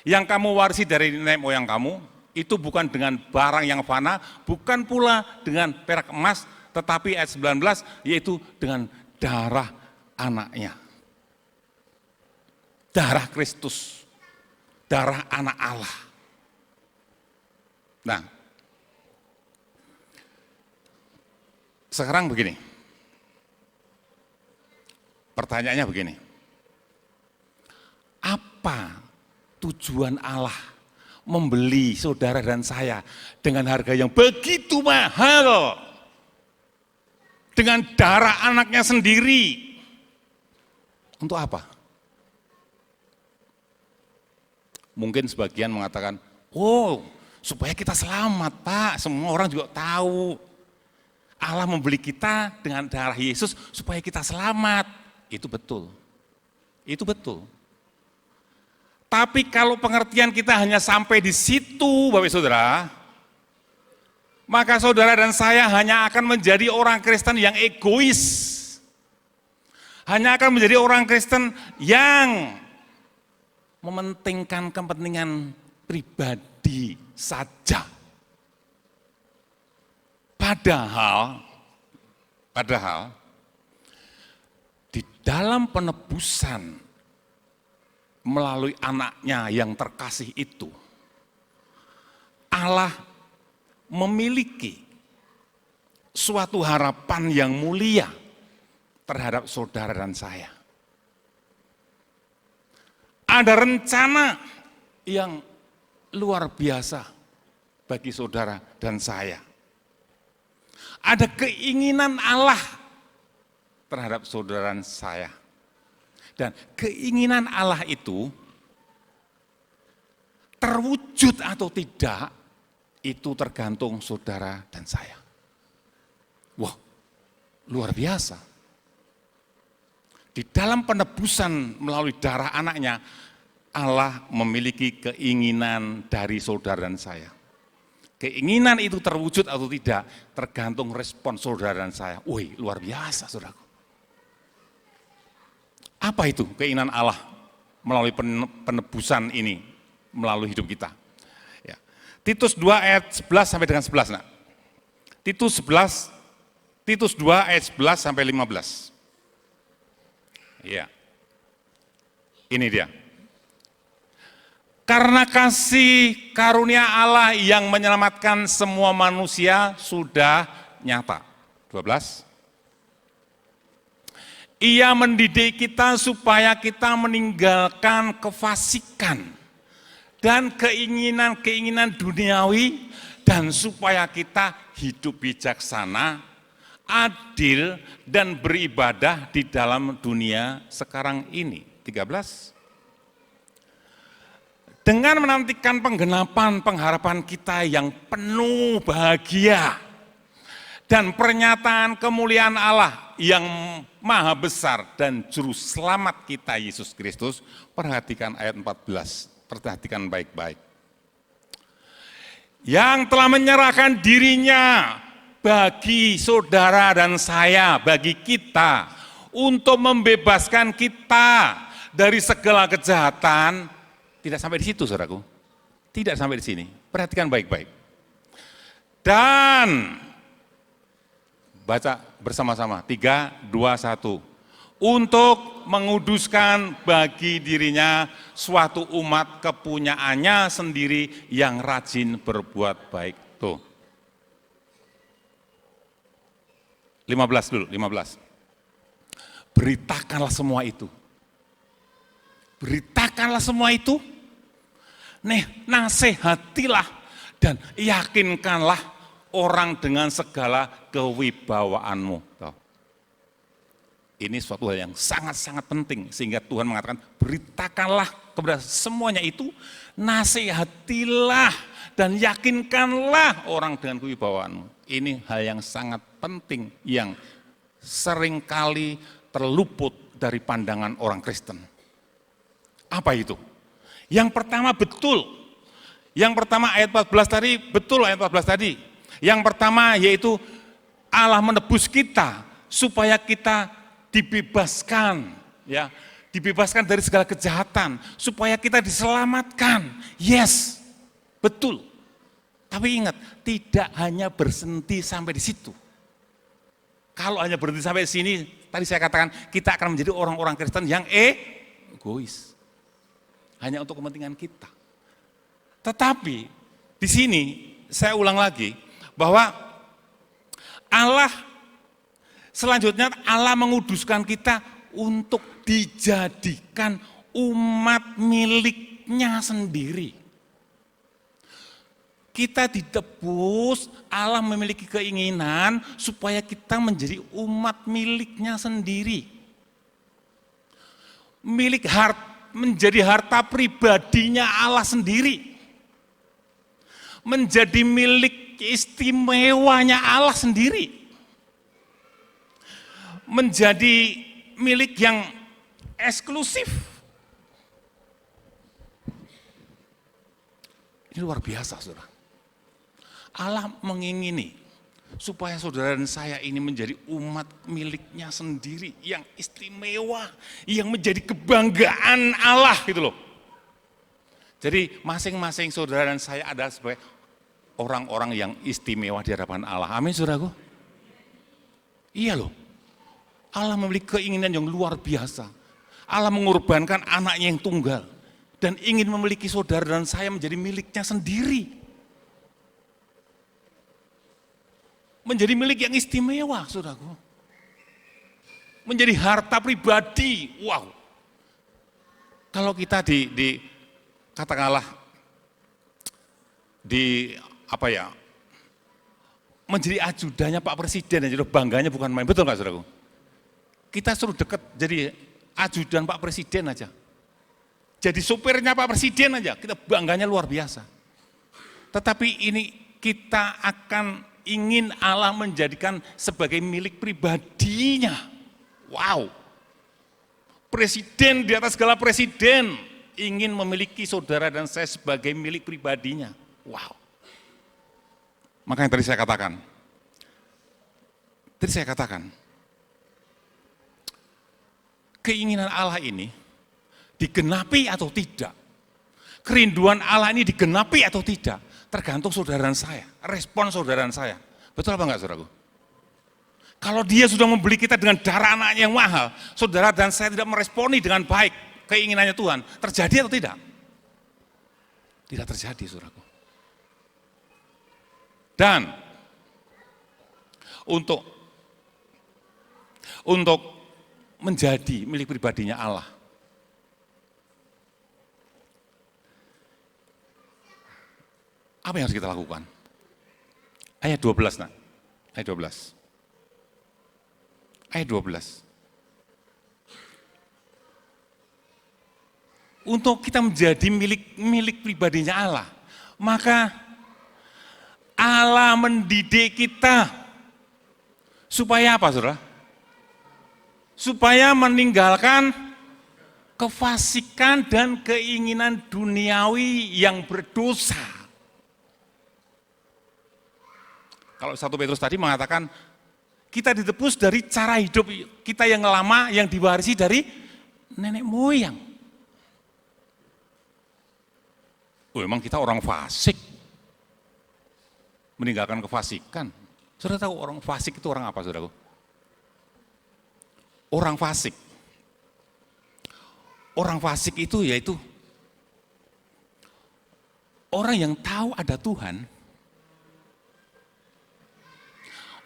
yang kamu warisi dari nenek moyang kamu, itu bukan dengan barang yang fana, bukan pula dengan perak emas, tetapi ayat 19, yaitu dengan darah anaknya. Darah Kristus, darah anak Allah. Nah, sekarang begini, pertanyaannya begini, apa tujuan Allah membeli saudara dan saya dengan harga yang begitu mahal, dengan darah anaknya sendiri? Untuk apa? Mungkin sebagian mengatakan, oh supaya kita selamat Pak, semua orang juga tahu. Allah membeli kita dengan darah Yesus supaya kita selamat. Itu betul. Itu betul. Tapi kalau pengertian kita hanya sampai di situ, Bapak Saudara, maka saudara dan saya hanya akan menjadi orang Kristen yang egois. Hanya akan menjadi orang Kristen yang mementingkan kepentingan pribadi saja. Padahal di dalam penebusan melalui anaknya yang terkasih itu, Allah memiliki suatu harapan yang mulia terhadap saudara dan saya. Ada rencana yang luar biasa bagi saudara dan saya. Ada keinginan Allah terhadap saudara dan saya. Dan keinginan Allah itu terwujud atau tidak, itu tergantung saudara dan saya. Wah, luar biasa. Di dalam penebusan melalui darah anaknya, Allah memiliki keinginan dari saudara dan saya. Keinginan itu terwujud atau tidak, tergantung respon saudara dan saya. Wih, luar biasa saudaraku. Apa itu keinginan Allah melalui penebusan ini, melalui hidup kita? Ya. Titus 2 ayat 11 sampai dengan 11. Nah. Titus 2 ayat 11 sampai 15. Ya, ini dia. Karena kasih karunia Allah yang menyelamatkan semua manusia sudah nyata. 12. Ia mendidik kita supaya kita meninggalkan kefasikan dan keinginan-keinginan duniawi, dan supaya kita hidup bijaksana, adil, dan beribadah di dalam dunia sekarang ini. 13. Dengan menantikan penggenapan pengharapan kita yang penuh bahagia dan pernyataan kemuliaan Allah yang maha besar dan juru selamat kita Yesus Kristus. Perhatikan ayat 14, perhatikan baik-baik. Yang telah menyerahkan dirinya bagi saudara dan saya, bagi kita, untuk membebaskan kita dari segala kejahatan. Tidak sampai di situ, saudaraku. Tidak sampai di sini. Perhatikan baik-baik. Dan baca bersama-sama, 3, 2, 1. untuk menguduskan bagi dirinya suatu umat kepunyaannya sendiri yang rajin berbuat baik. Tuh. 15 dulu, 15. Beritakanlah semua itu. Beritakanlah semua itu. Nasihatilah dan yakinkanlah orang dengan segala kewibawaanmu. Tuh. Ini suatu hal yang sangat-sangat penting sehingga Tuhan mengatakan beritakanlah kepada semuanya itu, nasihatilah dan yakinkanlah orang dengan kewibawaanmu. Ini hal yang sangat penting yang seringkali terluput dari pandangan orang Kristen. Apa itu? Yang pertama betul. Yang pertama ayat 14 tadi, betul ayat 14 tadi. Yang pertama yaitu Allah menebus kita supaya kita dibebaskan, ya, dibebaskan dari segala kejahatan, supaya kita diselamatkan. Yes, betul. Tapi ingat, tidak hanya berhenti sampai di situ. Kalau hanya berhenti sampai sini, tadi saya katakan kita akan menjadi orang-orang Kristen yang egois, hanya untuk kepentingan kita. Tetapi di sini saya ulang lagi bahwa Allah selanjutnya Allah menguduskan kita untuk dijadikan umat miliknya sendiri. Kita ditebus, Allah memiliki keinginan supaya kita menjadi umat miliknya sendiri. Menjadi harta pribadinya Allah sendiri. Menjadi milik istimewanya Allah sendiri. Menjadi milik yang eksklusif. Ini luar biasa, saudara. Allah mengingini supaya saudara dan saya ini menjadi umat miliknya sendiri yang istimewa, yang menjadi kebanggaan Allah gitu loh. Jadi masing-masing saudara dan saya adalah sebagai orang-orang yang istimewa di hadapan Allah. Amin, saudaraku. Iya loh. Allah memiliki keinginan yang luar biasa. Allah mengorbankan anaknya yang tunggal dan ingin memiliki saudara dan saya menjadi miliknya sendiri. Menjadi milik yang istimewa, saudaraku. Menjadi harta pribadi. Wow. Kalau kita katakanlah menjadi ajudannya Pak Presiden dan jadi bangganya bukan main, betul nggak, saudaraku? Kita suruh dekat jadi ajudan Pak Presiden aja. Jadi sopirnya Pak Presiden aja, kita bangganya luar biasa. Tetapi ini kita akan ingin Allah menjadikan sebagai milik pribadinya. Wow. Presiden di atas segala presiden ingin memiliki saudara dan saya sebagai milik pribadinya. Wow. Makanya tadi saya katakan, keinginan Allah ini digenapi atau tidak, kerinduan Allah ini digenapi atau tidak, tergantung saudara dan saya, respon saudara dan saya. Betul apa enggak, saudaraku? Kalau dia sudah membeli kita dengan darah anaknya yang mahal, saudara dan saya tidak meresponi dengan baik keinginannya Tuhan, terjadi atau tidak? Tidak terjadi, saudaraku. Dan untuk menjadi milik pribadinya Allah, apa yang harus kita lakukan? Ayat 12, nak. Ayat 12. Ayat 12. Untuk kita menjadi milik pribadinya Allah, maka Allah mendidik kita supaya apa, saudara? Supaya meninggalkan kefasikan dan keinginan duniawi yang berdosa. Kalau 1 Petrus tadi mengatakan, kita ditebus dari cara hidup kita yang lama, yang diwarisi dari nenek moyang. Oh, emang kita orang fasik, meninggalkan kefasikan. Saudara tahu orang fasik itu orang apa, saudaraku? Orang fasik orang fasik itu yaitu orang yang tahu ada Tuhan.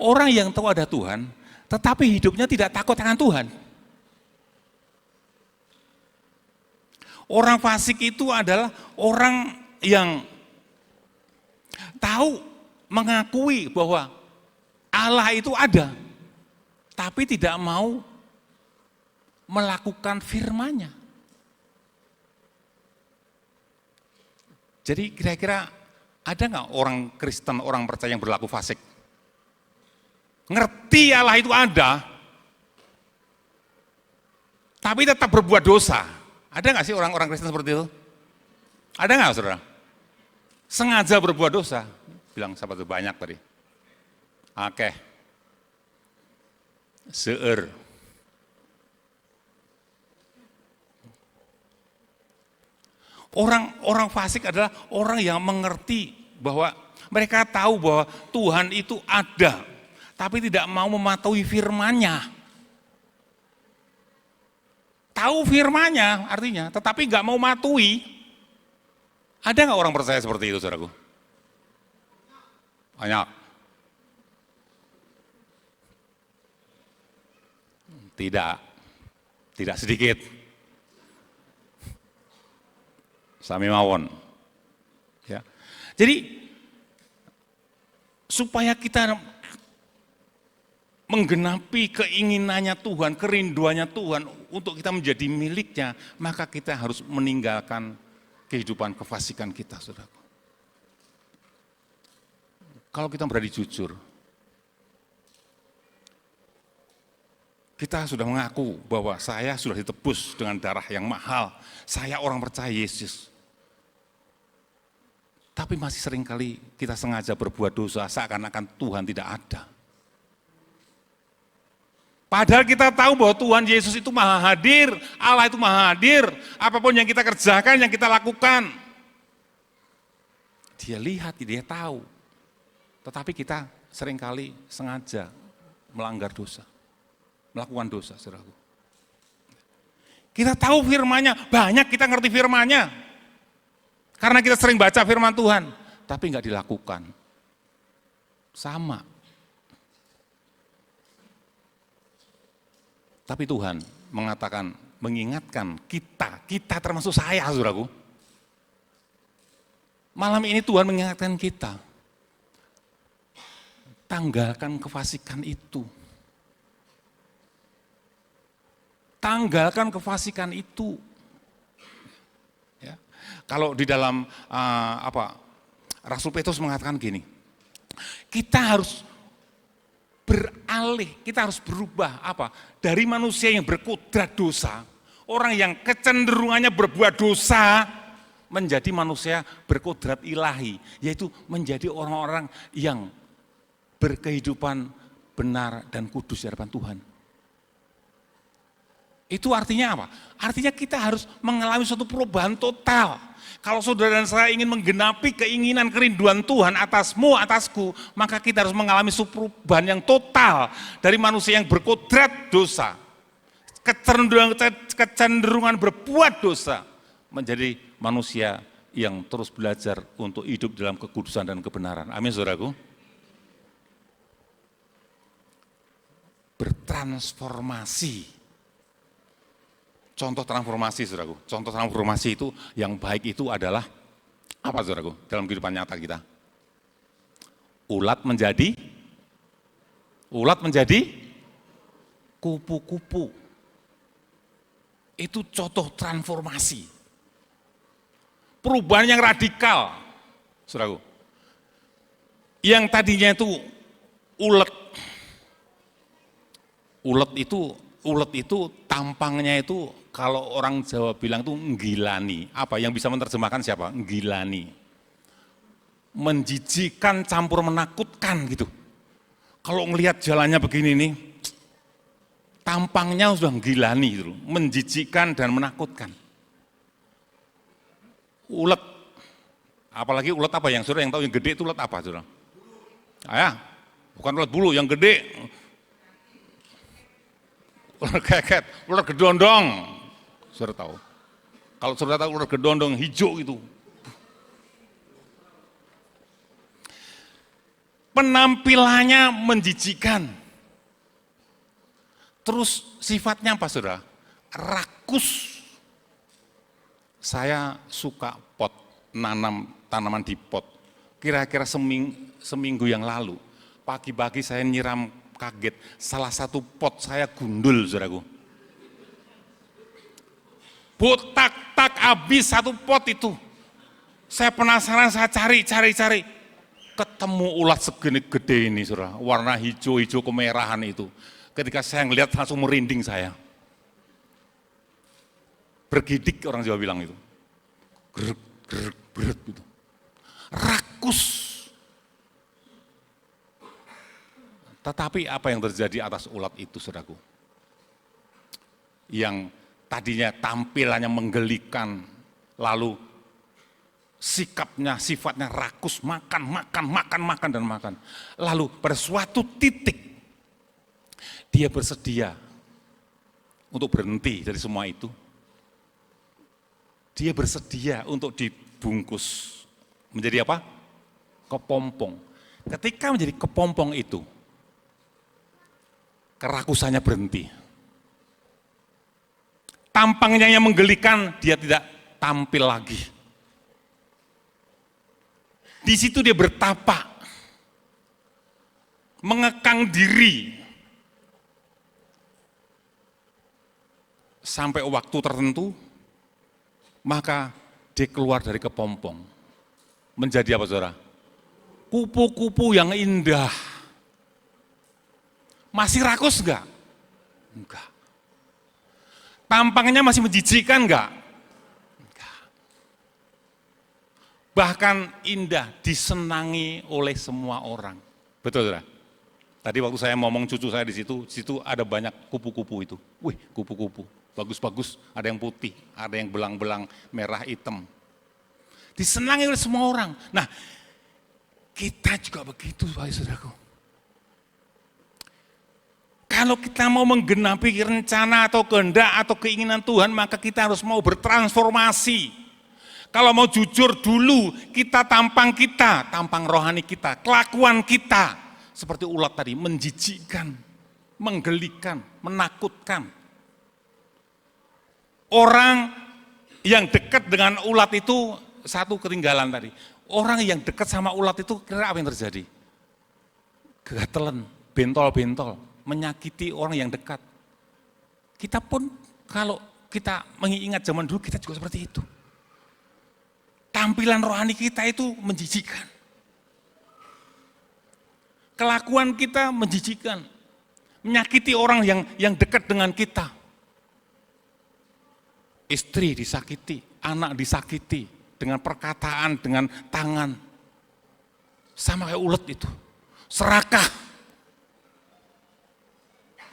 Orang yang tahu ada Tuhan, tetapi hidupnya tidak takut akan Tuhan. Orang fasik itu adalah orang yang tahu, mengakui bahwa Allah itu ada, tapi tidak mau melakukan firman-Nya. Jadi kira-kira ada nggak orang Kristen, orang percaya yang berlaku fasik? Ngerti Allah itu ada, tapi tetap berbuat dosa. Ada nggak sih orang-orang Kristen seperti itu? Ada nggak, saudara? Sengaja berbuat dosa. Bilang sahabat itu banyak tadi. Oke. Seueur. Orang fasik adalah orang yang mengerti bahwa mereka tahu bahwa Tuhan itu ada, tapi tidak mau mematuhi firman-Nya. Tahu firman-Nya artinya, tetapi nggak mau matuhi. Ada nggak orang percaya seperti itu, saudaraku? Banyak. Tidak sedikit. Sami mawon. Ya. Jadi supaya kita menggenapi keinginannya Tuhan, kerinduannya Tuhan untuk kita menjadi miliknya, maka kita harus meninggalkan kehidupan kefasikan kita, saudaraku. Kalau kita berani jujur, kita sudah mengaku bahwa saya sudah ditebus dengan darah yang mahal, saya orang percaya Yesus. Tapi masih seringkali kita sengaja berbuat dosa seakan-akan Tuhan tidak ada. Padahal kita tahu bahwa Tuhan Yesus itu maha hadir, Allah itu maha hadir, apapun yang kita kerjakan, yang kita lakukan. Dia lihat, dia tahu. Tetapi kita seringkali sengaja melanggar dosa, melakukan dosa, saudaraku. Kita tahu firman-Nya, banyak kita ngerti firman-Nya. Karena kita sering baca firman Tuhan, tapi enggak dilakukan. Sama. Tapi Tuhan mengatakan, mengingatkan kita termasuk saya, saudaraku. Malam ini Tuhan mengingatkan kita, tanggalkan kefasikan itu. Tanggalkan kefasikan itu. Ya. Kalau di dalam Rasul Petrus mengatakan gini, kita harus beralih, kita harus berubah dari manusia yang berkodrat dosa, orang yang kecenderungannya berbuat dosa, menjadi manusia berkodrat ilahi, yaitu menjadi orang-orang yang berkehidupan benar dan kudus di hadapan Tuhan. Itu artinya apa? Artinya kita harus mengalami suatu perubahan total. Kalau saudara dan saya ingin menggenapi keinginan kerinduan Tuhan atasmu, atasku, maka kita harus mengalami suatu perubahan yang total dari manusia yang berkodrat dosa, kecenderungan berbuat dosa, menjadi manusia yang terus belajar untuk hidup dalam kekudusan dan kebenaran. Amin, saudaraku. Bertransformasi. Contoh transformasi, saudaraku. Contoh transformasi itu yang baik itu adalah apa, saudaraku? Dalam kehidupan nyata kita. Ulat menjadi kupu-kupu. Itu contoh transformasi. Perubahan yang radikal, saudaraku. Yang tadinya itu ulet itu tampangnya itu kalau orang Jawa bilang itu nggilani. Apa yang bisa menerjemahkan siapa? Nggilani. Menjijikan campur menakutkan gitu. Kalau ngelihat jalannya begini nih, tampangnya sudah nggilani gitu, menjijikan dan menakutkan. Ulet, apalagi ulet apa yang saudara yang tahu yang gede itu ulet apa, saudara? Bukan ulet bulu, yang gede. Ular keket, ular gedondong, saudara tahu. Kalau saudara tahu ular gedondong hijau itu. Penampilannya menjijikan. Terus sifatnya apa saudara? Rakus. Saya suka pot, nanam tanaman di pot. Kira-kira seminggu yang lalu, pagi-pagi saya nyiram kaget, salah satu pot saya gundul, saudaraku. Botak-tak habis satu pot itu. Saya penasaran, saya cari. Ketemu ulat segini gede ini, saudara. Warna hijau-hijau kemerahan itu. Ketika saya ngelihat langsung merinding saya. Bergidik orang Jawa bilang itu. Gerek, berat gitu. Rakus. Tetapi apa yang terjadi atas ulat itu, saudaraku? Yang tadinya tampilannya menggelikan, lalu sikapnya, sifatnya rakus, makan. Lalu pada suatu titik, dia bersedia untuk berhenti dari semua itu. Dia bersedia untuk dibungkus. Menjadi apa? Kepompong. Ketika menjadi kepompong itu, kerakusannya berhenti. Tampangnya yang menggelikan, dia tidak tampil lagi. Di situ dia bertapa, mengekang diri, sampai waktu tertentu, maka dia keluar dari kepompong. Menjadi apa saudara? Kupu-kupu yang indah. Masih rakus enggak? Enggak. Tampangnya masih menjijikkan enggak? Enggak. Bahkan indah, disenangi oleh semua orang. Betul saudara? Tadi waktu saya ngomong cucu saya di situ ada banyak kupu-kupu itu. Wih, kupu-kupu, bagus-bagus, ada yang putih, ada yang belang-belang, merah, hitam. Disenangi oleh semua orang. Nah, kita juga begitu, Bapak Saudaraku. Kalau kita mau menggenapi rencana atau kehendak atau keinginan Tuhan, maka kita harus mau bertransformasi. Kalau mau jujur dulu, tampang rohani kita, kelakuan kita, seperti ulat tadi, menjijikkan, menggelikan, menakutkan. Orang yang dekat dengan ulat itu, satu ketinggalan tadi. Orang yang dekat sama ulat itu kira apa yang terjadi? Gatelan, bentol-bentol, menyakiti orang yang dekat. Kita pun kalau kita mengingat zaman dulu kita juga seperti itu. Tampilan rohani kita itu menjijikan. Kelakuan kita menjijikan. Menyakiti orang yang dekat dengan kita. Istri disakiti, anak disakiti. Dengan perkataan, dengan tangan. Sama kayak ulet itu. Serakah.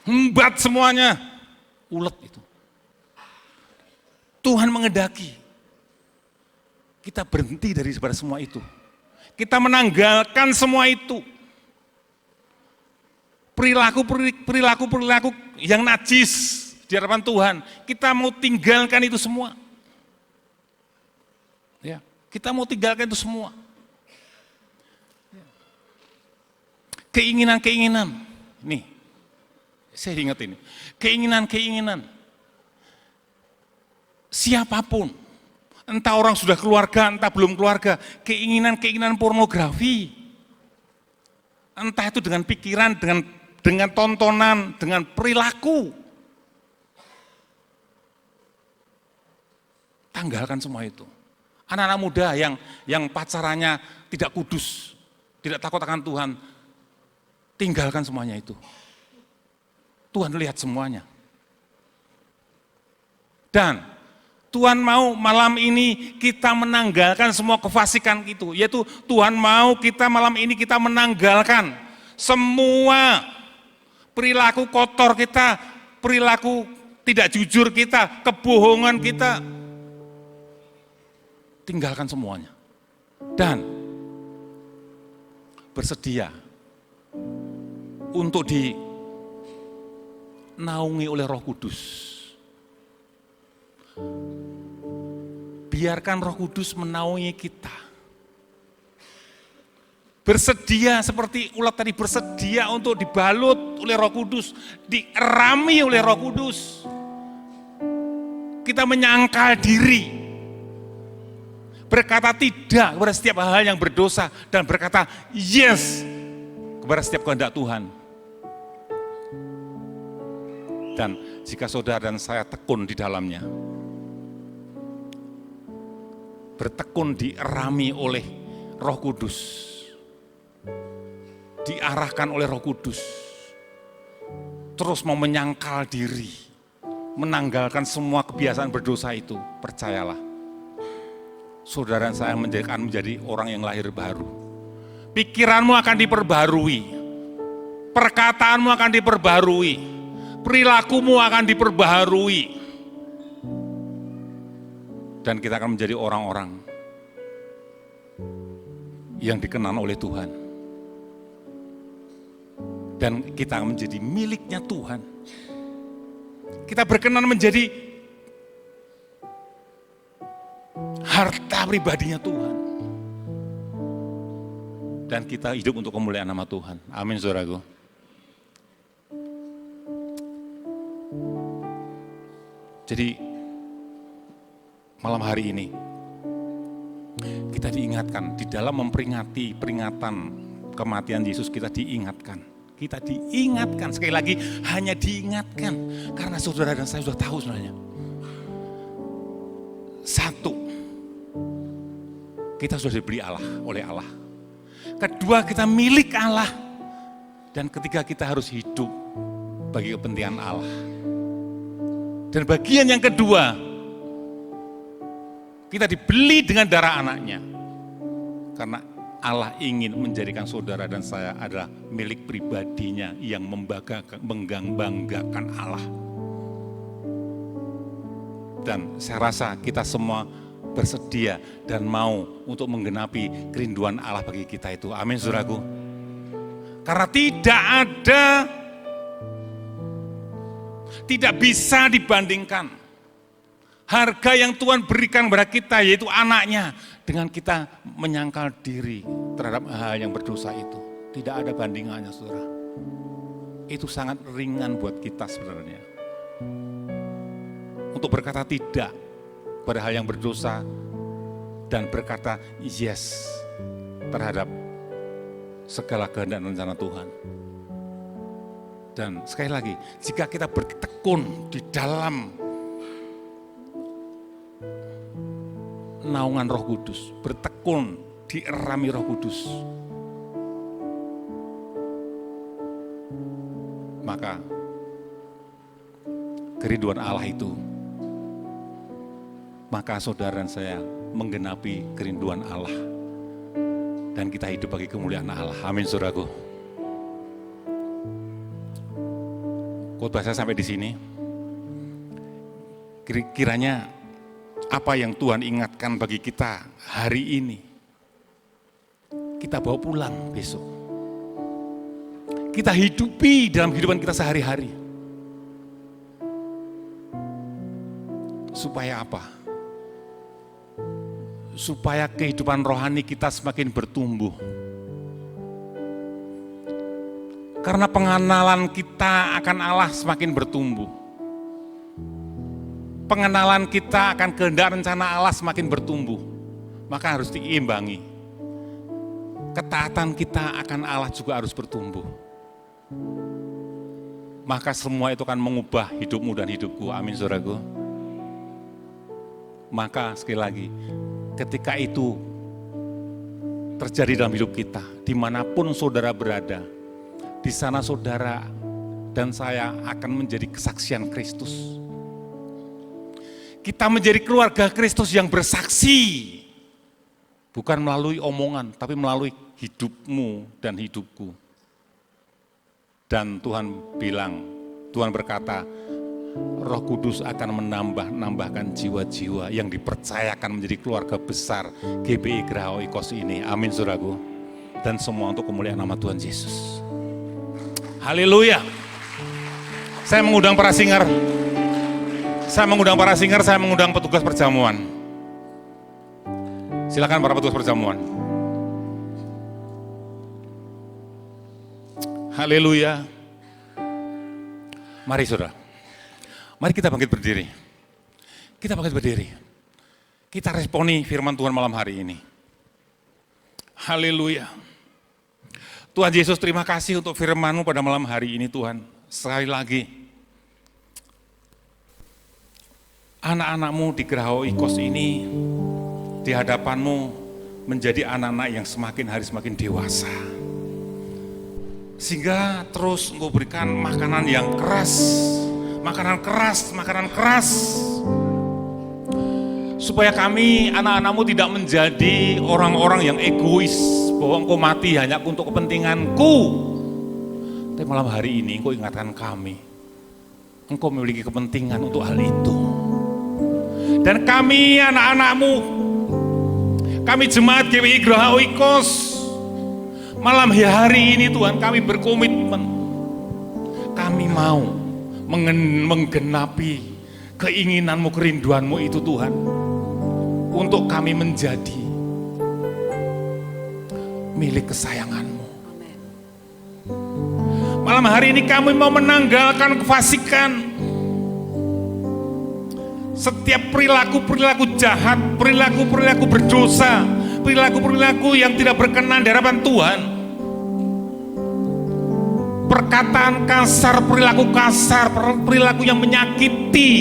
Hembat semuanya. Ulet itu. Tuhan mengendaki. Kita berhenti dari semua itu. Kita menanggalkan semua itu. Perilaku yang najis di hadapan Tuhan. Kita mau tinggalkan itu semua. Ya, kita mau tinggalkan itu semua. Keinginan-keinginan. Nih, saya ingat ini. Keinginan-keinginan. Siapapun. Entah orang sudah keluarga, entah belum keluarga. Keinginan-keinginan pornografi. Entah itu dengan pikiran, dengan tontonan, dengan perilaku. Tanggalkan semua itu. Anak-anak muda yang pacarannya tidak kudus, tidak takut akan Tuhan, tinggalkan semuanya itu. Tuhan lihat semuanya. Dan Tuhan mau malam ini kita menanggalkan semua kefasikan itu, yaitu Tuhan mau kita malam ini kita menanggalkan semua perilaku kotor kita, perilaku tidak jujur kita, kebohongan kita. Tinggalkan semuanya. Dan bersedia untuk dinaungi oleh Roh Kudus. biarkan Roh Kudus menaungi kita. Bersedia seperti ulat tadi, bersedia untuk dibalut oleh Roh Kudus, dierami oleh Roh Kudus. Kita menyangkal diri, berkata tidak kepada setiap hal yang berdosa, dan berkata yes kepada setiap kehendak Tuhan. Dan jika saudara dan saya tekun di dalamnya, bertekun dierami oleh Roh Kudus, diarahkan oleh Roh Kudus, terus mau menyangkal diri, menanggalkan semua kebiasaan berdosa itu, percayalah, saudara dan saya akan menjadi orang yang lahir baru. Pikiranmu akan diperbarui, perkataanmu akan diperbarui, perilakumu akan diperbaharui, dan kita akan menjadi orang-orang yang dikenal oleh Tuhan, dan kita akan menjadi miliknya Tuhan. Kita berkenan menjadi harta pribadinya Tuhan, dan kita hidup untuk kemuliaan nama Tuhan. Amin, saudaraku. Jadi malam hari ini kita diingatkan di dalam memperingati peringatan kematian Yesus, kita diingatkan sekali lagi, hanya diingatkan karena saudara dan saya sudah tahu sebenarnya. Satu, kita sudah dibeli oleh Allah. Kedua, kita milik Allah. Dan ketiga, kita harus hidup bagi kepentingan Allah. Dan bagian yang kedua, kita dibeli dengan darah anaknya. Karena Allah ingin menjadikan saudara dan saya adalah milik pribadinya yang membanggakan Allah. Dan saya rasa kita semua bersedia dan mau untuk menggenapi kerinduan Allah bagi kita itu. Amin, saudaraku. Karena tidak bisa dibandingkan harga yang Tuhan berikan kepada kita, yaitu anaknya, dengan kita menyangkal diri terhadap hal yang berdosa itu. Tidak ada bandingannya, saudara. Itu sangat ringan buat kita sebenarnya. Untuk berkata tidak pada hal yang berdosa dan berkata yes terhadap segala kehendak dan rencana Tuhan. Dan sekali lagi, jika kita bertekun di dalam naungan Roh Kudus, bertekun dierami Roh Kudus, maka kerinduan Allah itu, maka saudara dan saya menggenapi kerinduan Allah, dan kita hidup bagi kemuliaan Allah. Amin, saudaraku. Khotbah saya sampai di sini. Kiranya apa yang Tuhan ingatkan bagi kita hari ini, kita bawa pulang besok. Kita hidupi dalam kehidupan kita sehari-hari. Supaya apa? Supaya kehidupan rohani kita semakin bertumbuh. Karena pengenalan kita akan Allah semakin bertumbuh. Pengenalan kita akan kehendak rencana Allah semakin bertumbuh. Maka harus diimbangi. Ketaatan kita akan Allah juga harus bertumbuh. Maka semua itu akan mengubah hidupmu dan hidupku. Amin, saudaraku. Maka sekali lagi, ketika itu terjadi dalam hidup kita, dimanapun saudara berada, di sana saudara dan saya akan menjadi kesaksian Kristus. Kita menjadi keluarga Kristus yang bersaksi, bukan melalui omongan, tapi melalui hidupmu dan hidupku. Dan Tuhan berkata, Roh Kudus akan menambahkan jiwa-jiwa yang dipercayakan menjadi keluarga besar GBI Geraha Oikos ini. Amin, saudaraku. Dan semua untuk kemuliaan nama Tuhan Yesus. Haleluya. Saya mengundang para singer, saya mengundang petugas perjamuan. Silakan para petugas perjamuan. Haleluya. Mari saudara, mari kita bangkit berdiri. Kita bangkit berdiri. Kita responi firman Tuhan malam hari ini. Haleluya. Tuhan Yesus, terima kasih untuk firman-Mu pada malam hari ini Tuhan. Sekali lagi, anak-anak-Mu di Gerahau Ikos ini, di hadapan-Mu menjadi anak-anak yang semakin hari semakin dewasa. Sehingga terus Engkau berikan makanan yang keras, makanan keras. Supaya kami anak-anak-Mu tidak menjadi orang-orang yang egois, bahwa Engkau mati hanya untuk kepentinganku. Tapi malam hari ini Engkau ingatkan kami, Engkau memiliki kepentingan untuk hal itu. Dan kami anak-anak-Mu, kami jemaat GPI Gerahau Ikos, malam hari ini Tuhan kami berkomitmen, kami mau menggenapi keinginan-Mu, kerinduan-Mu itu Tuhan, untuk kami menjadi milik kesayangan-Mu. Malam hari ini kami mau menanggalkan kefasikan, setiap perilaku-perilaku jahat, perilaku-perilaku berdosa, perilaku-perilaku yang tidak berkenan di hadapan Tuhan. Perkataan kasar, perilaku yang menyakiti,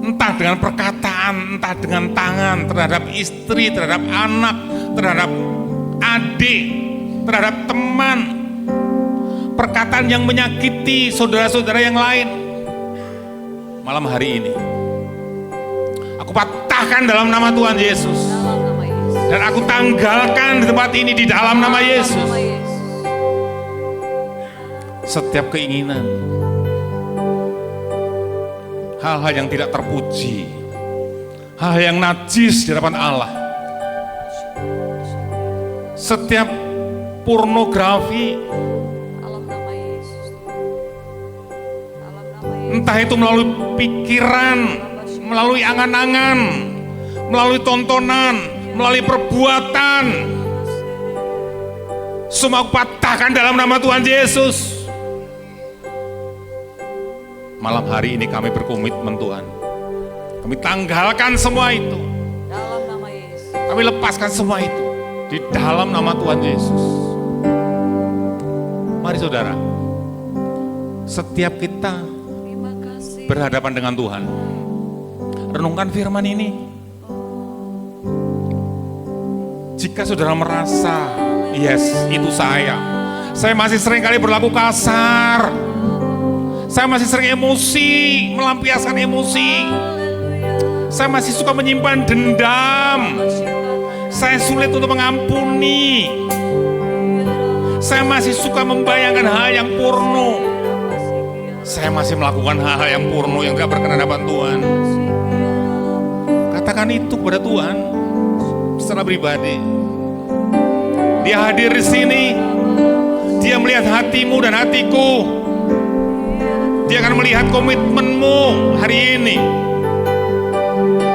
entah dengan perkataan, entah dengan tangan, terhadap istri, terhadap anak, terhadap adik, terhadap teman, perkataan yang menyakiti saudara-saudara yang lain. Malam hari ini aku patahkan dalam nama Tuhan Yesus, dan aku tanggalkan di tempat ini di dalam nama Yesus setiap keinginan, hal-hal yang tidak terpuji, hal yang najis di hadapan Allah, setiap pornografi, entah itu melalui pikiran, melalui angan-angan, melalui tontonan, melalui perbuatan, semua aku patahkan dalam nama Tuhan Yesus. Malam hari ini kami berkomitmen Tuhan, kami tanggalkan semua itu, Dalam nama Yesus. kami lepaskan semua itu di dalam nama Tuhan Yesus. Mari saudara, setiap kita Terima kasih. berhadapan dengan Tuhan, renungkan firman ini. Jika saudara merasa, yes, itu saya masih sering kali berlaku kasar, saya masih sering emosi, melampiaskan emosi, saya masih suka menyimpan dendam, saya sulit untuk mengampuni, saya masih suka membayangkan hal yang porno, saya masih melakukan hal-hal yang porno yang tidak berkenan hadapan Tuhan. Katakan itu kepada Tuhan secara pribadi. Dia hadir di sini, Dia melihat hatimu dan hatiku, Dia akan melihat komitmenmu hari ini,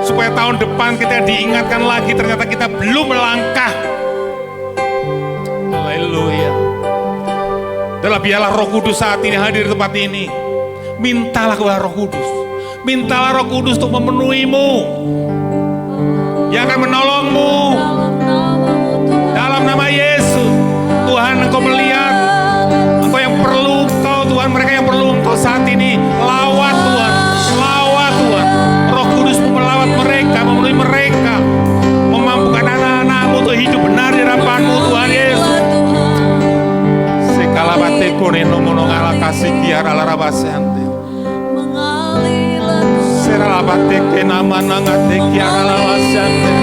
supaya tahun depan kita diingatkan lagi ternyata kita belum melangkah. Haleluya. Dalam biarlah Roh Kudus saat ini hadir di tempat ini. Mintalah kepada Roh Kudus, mintalah Roh Kudus untuk memenuhimu, yang akan menolongmu dalam nama Yesus. Tuhan, Engkau melihat Engkau yang perlu Engkau, Tuhan, mereka yang perlu Engkau saat ini. Lawat Tuhan, lawat Tuhan. Roh Kudus melawat mereka, memenuhi mereka, memampukan anak-anak-Mu untuk hidup benar di hadapan-Mu Tuhan Yesus. Sekalabate koneno monongala kasih kiara larabasante. Seralabate kenama nangate kiara larabasante.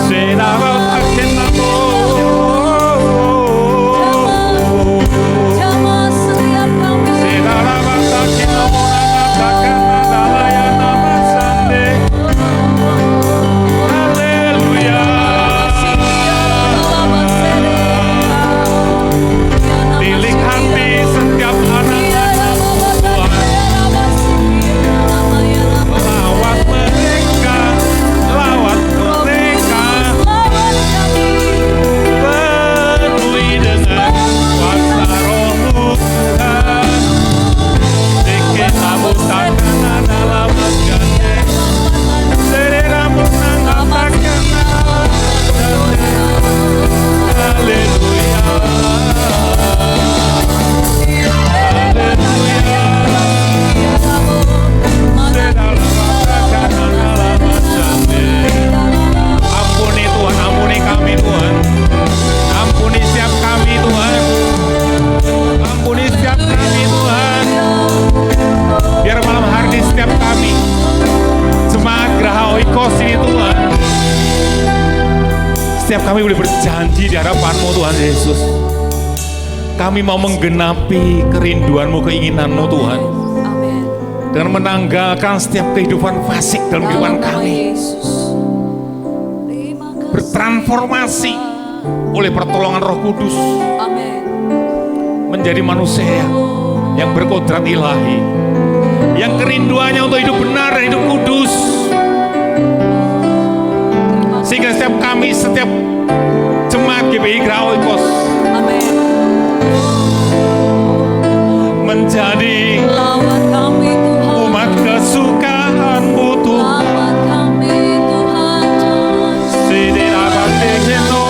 Seralabate kenamo. Lawat mereka setiap kami boleh berjanji di hadapan-Mu Tuhan Yesus. Kami mau menggenapi kerinduan-Mu, keinginan-Mu Tuhan. Amin. Dengan menanggalkan setiap kehidupan fasik dalam kehidupan Dalam nama kami. Yesus. Terima kasih. Bertransformasi oleh pertolongan Roh Kudus. Amin. Menjadi manusia yang berkodrat ilahi. Yang kerinduannya untuk hidup benar dan hidup kudus. Sehingga setiap kami, setiap jemaat GBI Gera Oikos Amin. menjadi Lawat kami Tuhan. umat kesukaan-Mu Tuhan. Lawat kami Tuhan Yesus. Sidirabatekeno.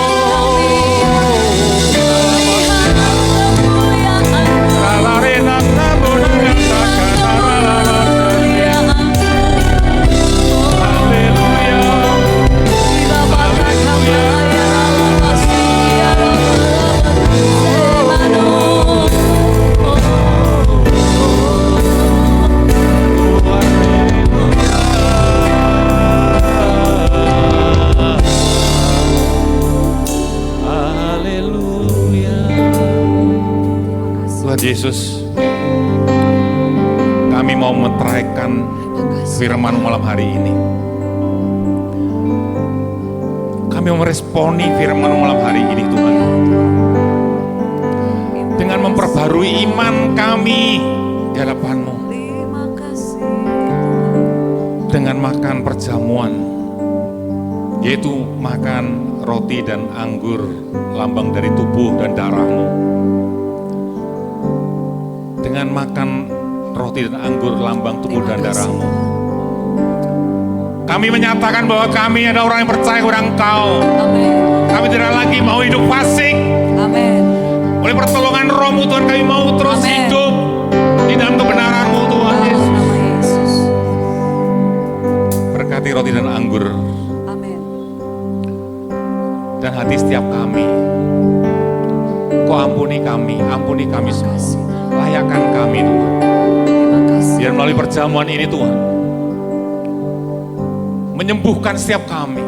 Ralarena nabonangan takanaralasan. Haleluya. Haleluya. Tuhan Yesus, kami mau meteraikan firman malam hari ini. Kami mau meresponi firman malam hari ini Tuhan. Dengan memperbarui iman kami di hadapan-Mu. Terima kasih. Dengan makan perjamuan, yaitu makan roti dan anggur, lambang dari tubuh dan darah-Mu. Dengan makan roti dan anggur, lambang tubuh dan darah-Mu, kami menyatakan bahwa kami ada orang yang percaya kepada Engkau. Amin. Kami tidak lagi mau hidup fasik. Amin. Oleh pertolongan Roh-Mu Tuhan, kami mau terus Amin. hidup di dalam kebenaran-Mu Tuhan Dalam Yesus. nama Yesus. Berkati roti dan anggur Amin. dan hati setiap kami. Kau ampuni kami semua. Layakan kami Tuhan. Terima kasih. Biar melalui perjamuan ini Tuhan, menyembuhkan setiap kami,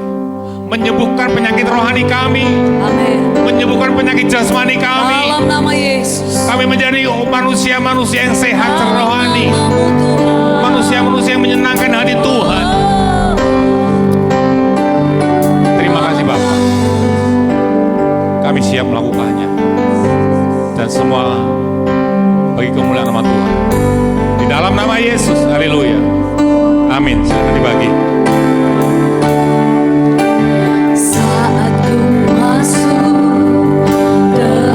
menyembuhkan penyakit rohani kami, Amin. menyembuhkan penyakit jasmani kami. Dalam nama Yesus. Kami menjadi manusia-manusia yang sehat secara Dalam rohani, namamu Tuhan. manusia-manusia yang menyenangkan hati Tuhan. Terima kasih Bapa. Kami siap melakukannya. Dan semua bagi kemuliaan nama Tuhan. Di dalam nama Yesus, haleluya. Amin. Silakan dibagi. Saat ku masuk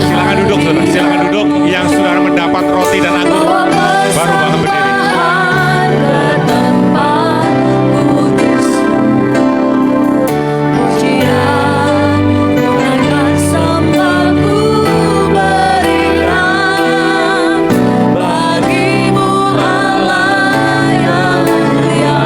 Silakan duduk, saudara. Silakan duduk. Yang sudah mendapat roti dan anggur, baru bangun berdiri. ke tempat kudus, pujian dengan sembahku berikan bagimu Allah yang mulia.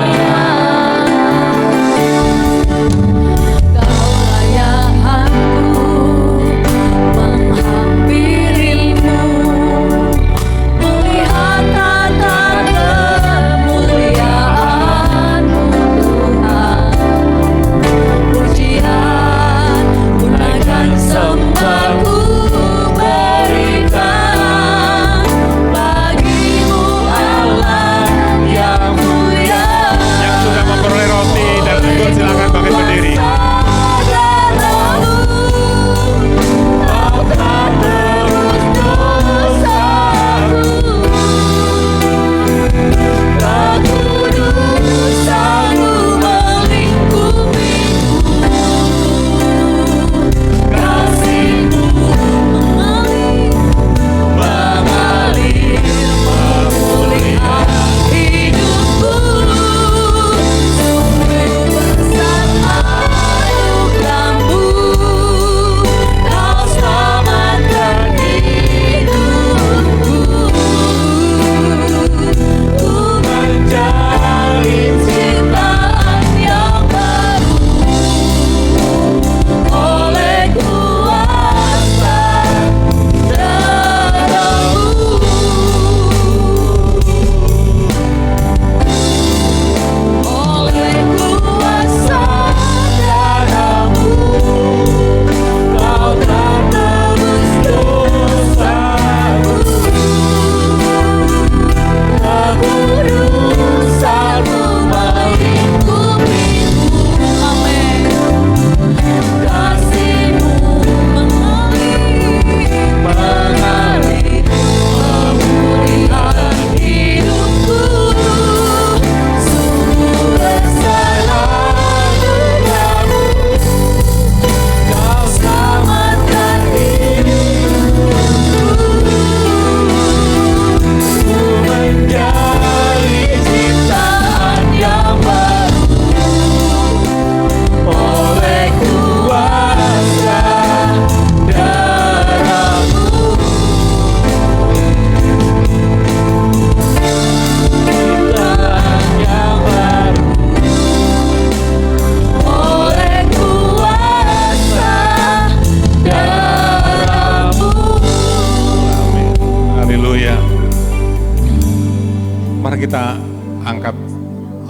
angkat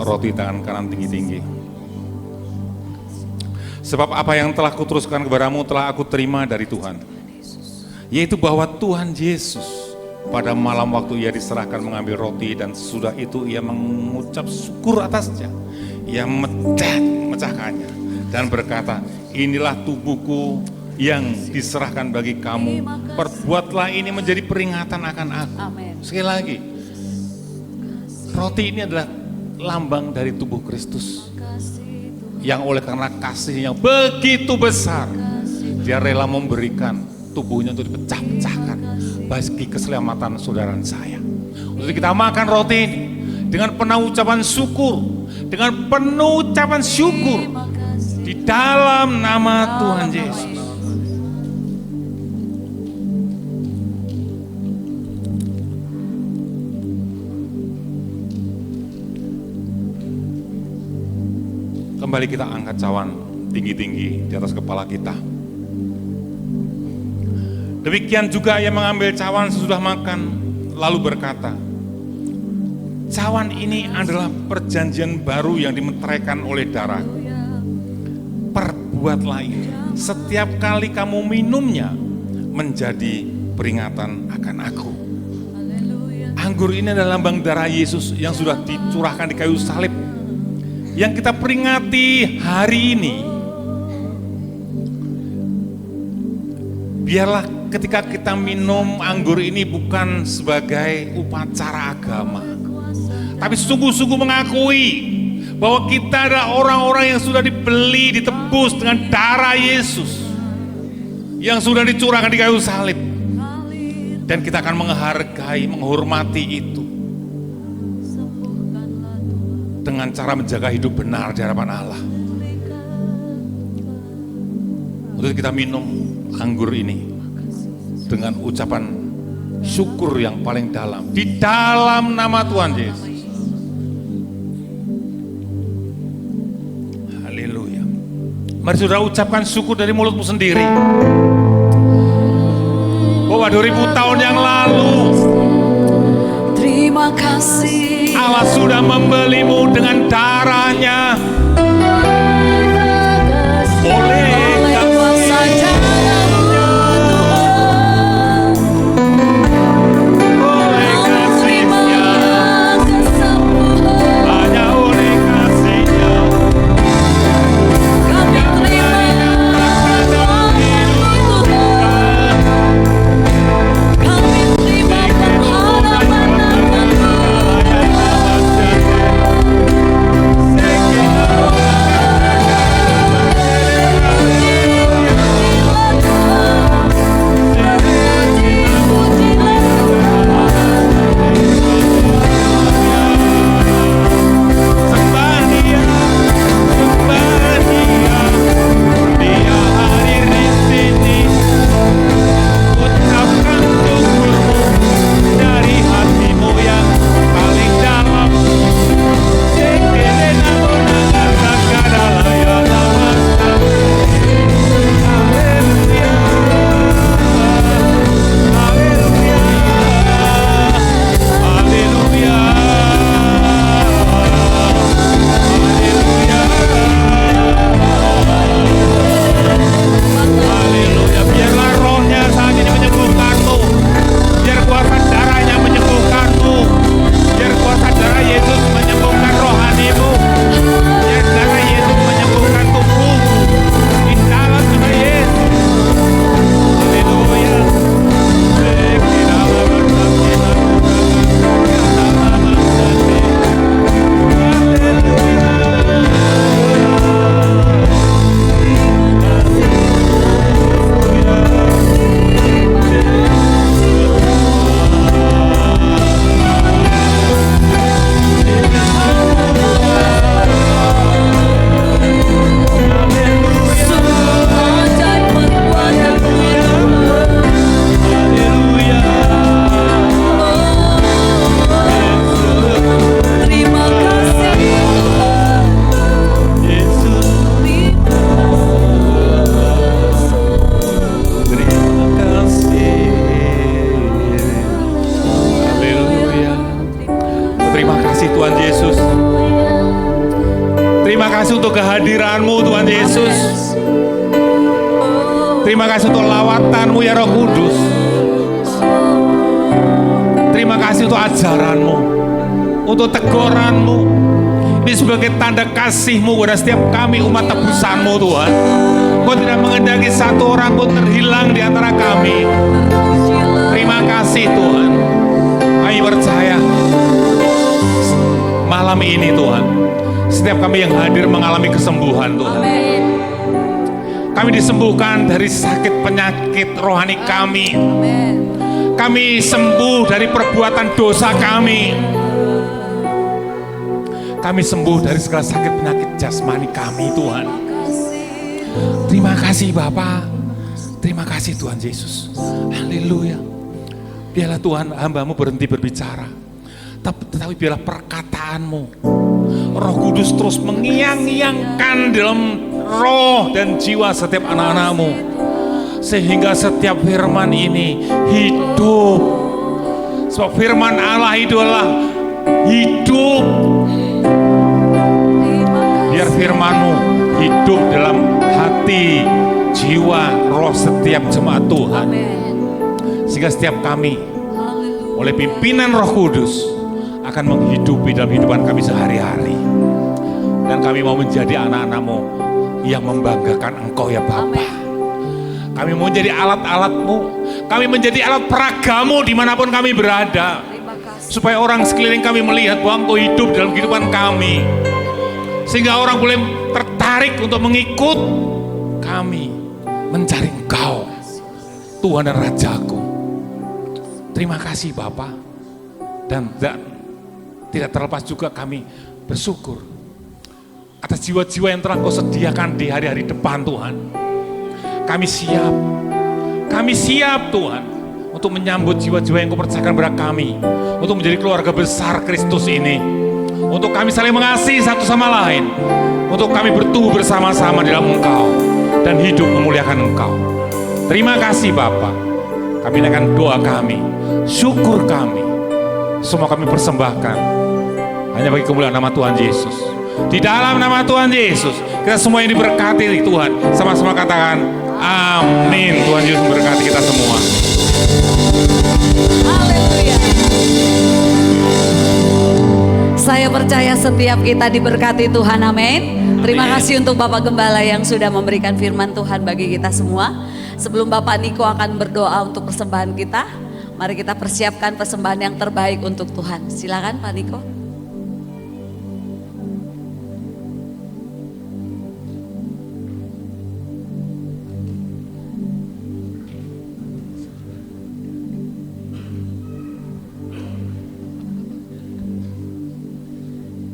roti tangan kanan tinggi-tinggi. Sebab apa yang telah kuteruskan kepadamu telah aku terima dari Tuhan, yaitu bahwa Tuhan Yesus pada malam waktu ia diserahkan mengambil roti dan sesudah itu ia mengucap syukur atasnya. Ia memecahkannya dan berkata, inilah tubuhku yang diserahkan bagi kamu. Perbuatlah ini menjadi peringatan akan aku. Amin. Sekali lagi, roti ini adalah lambang dari tubuh Kristus. Yang oleh karena kasih yang begitu besar, dia rela memberikan tubuhnya untuk dipecah-pecahkan bagi keselamatan saudara saya. Untuk kita makan roti ini dengan penuh ucapan syukur, dengan penuh ucapan syukur di dalam nama Tuhan Yesus. Kembali kita angkat cawan tinggi-tinggi di atas kepala kita. Demikian juga ia mengambil cawan sesudah makan, lalu berkata, cawan ini adalah perjanjian baru yang dimeteraikan oleh darah. Perbuatlah ini setiap kali kamu minumnya menjadi peringatan akan aku. Anggur ini adalah lambang darah Yesus yang sudah dicurahkan di kayu salib, yang kita peringati hari ini. Biarlah ketika kita minum anggur ini bukan sebagai upacara agama, tapi sungguh-sungguh mengakui bahwa kita adalah orang-orang yang sudah dibeli, ditebus dengan darah Yesus yang sudah dicurahkan di kayu salib. Dan kita akan menghargai, menghormati itu dengan cara menjaga hidup benar di hadapan Allah. Untuk kita minum anggur ini dengan ucapan syukur yang paling dalam di dalam nama Tuhan Yesus. Haleluya. Mari saudara ucapkan syukur dari mulutmu sendiri. Bahwa 2000 tahun yang lalu Terima kasih. Allah sudah membelimu dengan darahnya. Oleh Kuasa darah-Mu, oleh kasih-Nya, kesembuhan. hanya oleh kasih-Nya. Kami terima Tuhan. Kami terima pengharapan nama-Mu. kasih untuk kehadiran-Mu Tuhan Yesus. Terima kasih untuk lawatan-Mu ya Roh Kudus. Terima kasih untuk ajaran-Mu, untuk teguran-Mu. Ini sebagai tanda kasih-Mu kepada setiap kami umat tebusan-Mu Tuhan. Kau tidak mengendaki satu orang pun terhilang di antara kami. Terima kasih Tuhan. Kami percaya malam ini Tuhan, setiap kami yang hadir mengalami kesembuhan Tuhan. Kami disembuhkan dari sakit penyakit rohani kami. Kami sembuh dari perbuatan dosa kami. Kami sembuh dari segala sakit penyakit jasmani kami Tuhan. Terima kasih Bapa. Terima kasih Tuhan Yesus. Haleluya. Biarlah Tuhan hamba-Mu berhenti berbicara, tetapi biarlah perkataan-Mu, Roh Kudus terus mengiang-iangkan dalam roh dan jiwa setiap anak-anak-Mu, sehingga setiap firman ini hidup. Sebab firman Allah itu adalah hidup. Biar firman-Mu hidup dalam hati, jiwa, roh setiap jemaat Tuhan. Sehingga setiap kami oleh pimpinan Roh Kudus akan menghidupi dalam kehidupan kami sehari-hari. Dan kami mau menjadi anak-anak-Mu yang membanggakan Engkau ya Bapa. Kami mau menjadi alat-alat-Mu. Kami menjadi alat peragamu dimanapun kami berada. Supaya orang sekeliling kami melihat bahwa Engkau hidup dalam kehidupan kami. Sehingga orang boleh tertarik untuk mengikut kami mencari Engkau, Tuhan dan Rajaku. Terima kasih Bapa. Dan tidak terlepas juga kami bersyukur atas jiwa-jiwa yang telah Kau sediakan di hari-hari depan Tuhan. Kami siap Tuhan untuk menyambut jiwa-jiwa yang Kau percayakan kepada kami, untuk menjadi keluarga besar Kristus ini, untuk kami saling mengasihi satu sama lain, untuk kami bertumbuh bersama-sama di dalam Engkau dan hidup memuliakan Engkau. Terima kasih Bapa. Kami naikkan doa kami, syukur kami, semua kami persembahkan hanya bagi kemuliaan nama Tuhan Yesus. Di dalam nama Tuhan Yesus kita semua ini diberkati Tuhan. Sama-sama katakan amin. Tuhan Yesus memberkati kita semua. Haleluya. Saya percaya setiap kita diberkati Tuhan, amin. Terima kasih untuk Bapak Gembala yang sudah memberikan firman Tuhan bagi kita semua. Sebelum Bapak Niko akan berdoa untuk persembahan kita, mari kita persiapkan persembahan yang terbaik untuk Tuhan. Silakan Pak Niko.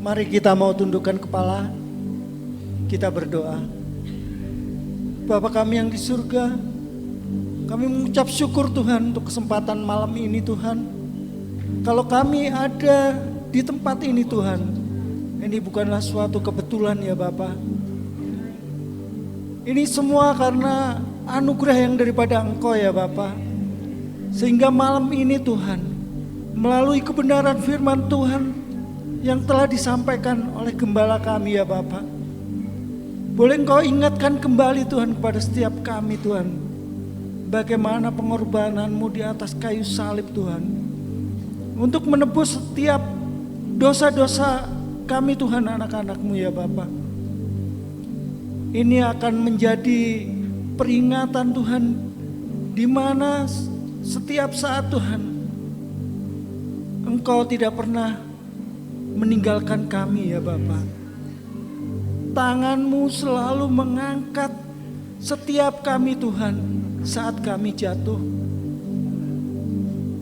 Mari kita mau tundukkan kepala, kita berdoa. Bapa kami yang di surga, kami mengucap syukur Tuhan untuk kesempatan malam ini Tuhan. Kalau kami ada di tempat ini Tuhan, ini bukanlah suatu kebetulan ya Bapa. Ini semua karena anugerah yang daripada Engkau ya Bapa. Sehingga malam ini Tuhan, melalui kebenaran firman Tuhan yang telah disampaikan oleh gembala kami ya Bapa, boleh Engkau ingatkan kembali Tuhan kepada setiap kami Tuhan, bagaimana pengorbanan-Mu di atas kayu salib Tuhan, untuk menebus setiap dosa-dosa kami Tuhan, anak-anak-Mu ya Bapa. Ini akan menjadi peringatan Tuhan, di mana setiap saat Tuhan Engkau tidak pernah meninggalkan kami ya Bapa. Tangan-Mu selalu mengangkat setiap kami Tuhan saat kami jatuh.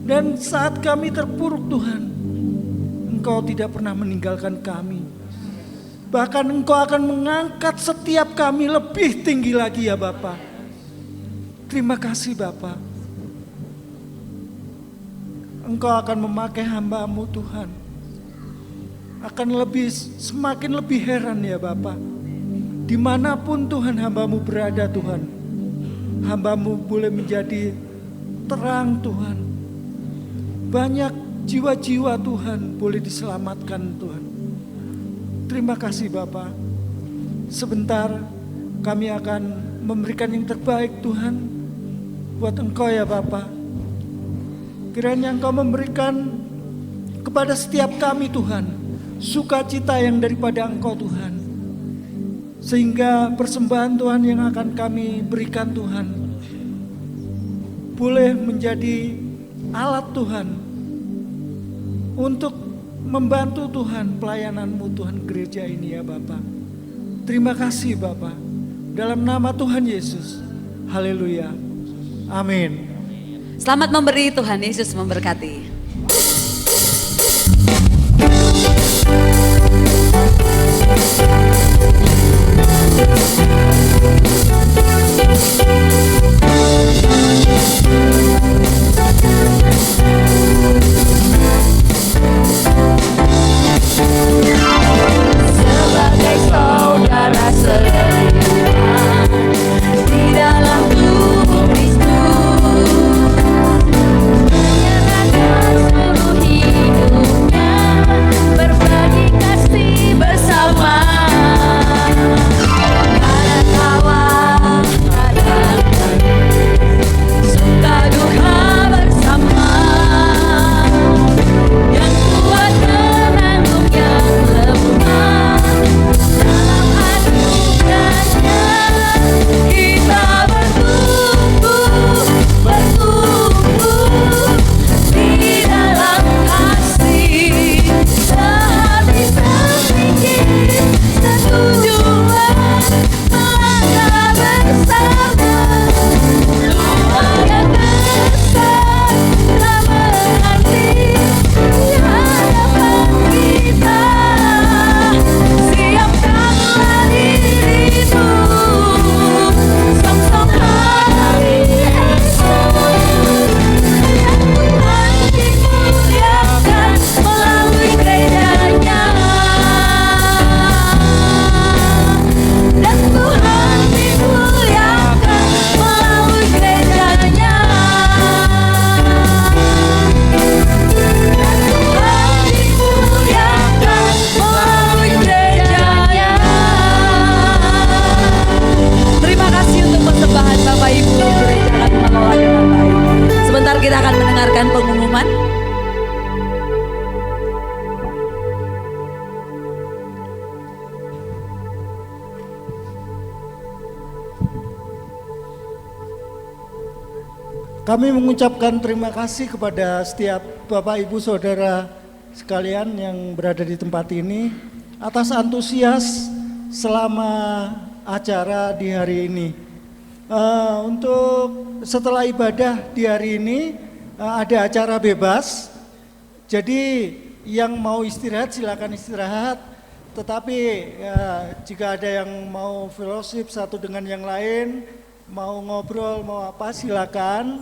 Dan saat kami terpuruk Tuhan, Engkau tidak pernah meninggalkan kami. Bahkan Engkau akan mengangkat setiap kami lebih tinggi lagi ya Bapa. Terima kasih Bapa. Engkau akan memakai hamba-Mu Tuhan. Akan semakin lebih heran ya Bapa. Dimanapun Tuhan hamba-Mu berada Tuhan, hamba-Mu boleh menjadi terang Tuhan. Banyak jiwa-jiwa Tuhan boleh diselamatkan Tuhan. Terima kasih Bapa. sebentar kami akan memberikan yang terbaik Tuhan buat Engkau ya Bapa. Kiranya Engkau memberikan kepada setiap kami Tuhan sukacita yang daripada Engkau Tuhan. Sehingga persembahan Tuhan yang akan kami berikan Tuhan boleh menjadi alat Tuhan untuk membantu Tuhan pelayanan-Mu Tuhan gereja ini ya Bapa. Terima kasih Bapa. Dalam nama Tuhan Yesus. Haleluya. Amin. Selamat memberi, Tuhan Yesus memberkati. Sebagai saudara seiman di dalam tubuh Kristus, menyerahkan seluruh hidupnya, berbagi kasih bersama. Ada tawa, ada tangis, suka duka bersama. Yang kuat menanggung yang lemah, dalam anugerahnya kita bertumbuh di dalam kasih. Sehati sepikir setujuan, melangkah bersama. Luar besar telah menanti di hadapan kita. Siapkanlah dirimu, sok-sok hari esok, yang Tuhan dimuliakan melalui gerejanya. Dan Tuhan dimuliakan melalui gerejanya. Dan Tuhan dimuliakan melalui gerejanya. Terima kasih untuk persembahan Bapak Ibu. Gereja akan mengelola dengan baik. Sebentar kita akan mendengarkan pengumuman. Kami mengucapkan terima kasih kepada setiap Bapak Ibu Saudara sekalian yang berada di tempat ini atas antusias selama acara di hari ini. Untuk setelah ibadah di hari ini ada acara bebas. Jadi yang mau istirahat silakan istirahat. Tetapi jika ada yang mau fellowship satu dengan yang lain, mau ngobrol, mau apa silakan.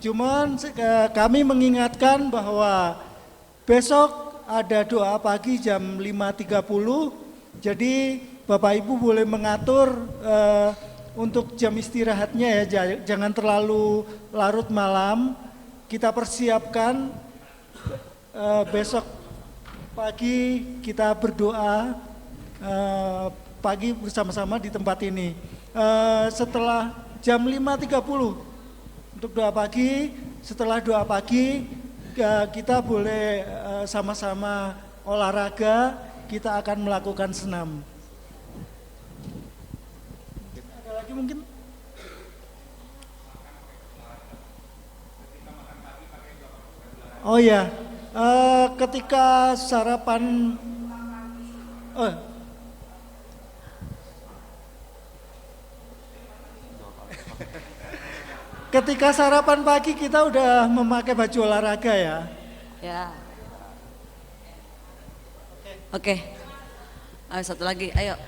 Cuman kami mengingatkan bahwa besok ada doa pagi jam 5.30. Jadi Bapak Ibu boleh mengatur untuk jam istirahatnya ya, jangan terlalu larut malam. Kita persiapkan besok pagi kita berdoa pagi bersama-sama di tempat ini. Setelah jam 5.30 untuk doa pagi, setelah doa pagi kita boleh sama-sama olahraga, kita akan melakukan senam. Ada lagi mungkin? Oh ya, ketika sarapan, ketika sarapan pagi kita udah memakai baju olahraga ya. Ya. Oke. Satu lagi, ayo.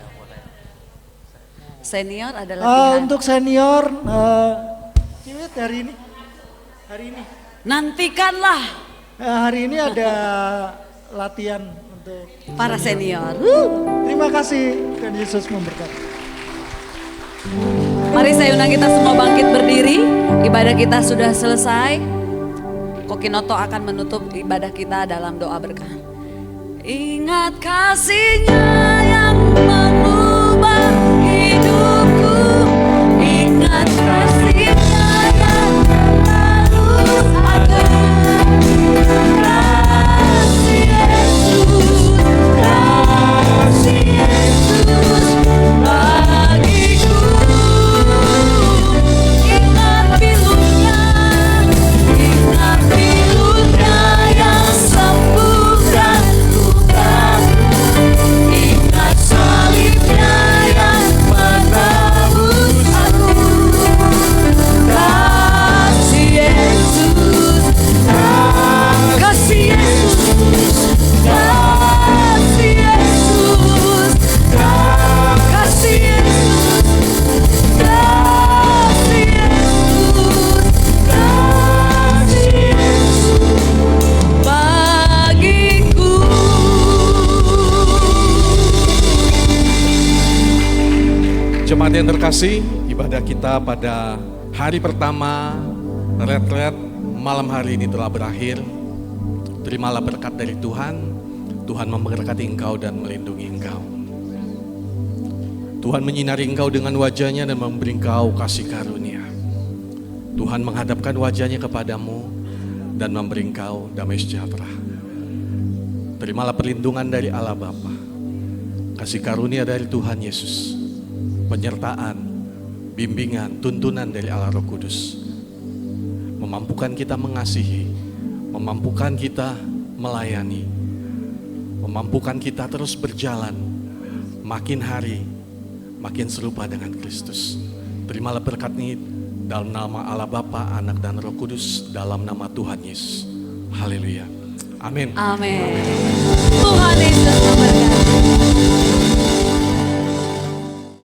Senior ada latihan. Untuk senior, Ciwit hari ini. Nantikanlah Hari ini ada latihan untuk para senior. Terima kasih, Tuhan Yesus memberkati. Mari saya undang kita semua bangkit berdiri. Ibadah kita sudah selesai. Kokinoto akan menutup ibadah kita dalam doa berkah. Ingat kasih-Nya yang mengubah Jemaat yang terkasih, ibadah kita pada hari pertama retret malam hari ini telah berakhir. Terimalah berkat dari Tuhan. Tuhan memberkati engkau dan melindungi engkau. Tuhan menyinari engkau dengan wajahnya dan memberi engkau kasih karunia. Tuhan menghadapkan wajahnya kepadamu dan memberi engkau damai sejahtera. Terimalah perlindungan dari Allah Bapa, kasih karunia dari Tuhan Yesus, penyertaan, bimbingan, tuntunan dari Allah Roh Kudus, memampukan kita mengasihi, memampukan kita melayani, memampukan kita terus berjalan, makin hari makin serupa dengan Kristus. Terimalah berkat ini dalam nama Allah Bapa, Anak dan Roh Kudus, dalam nama Tuhan Yesus. Haleluya. Amin. Amin. Tuhan Yesus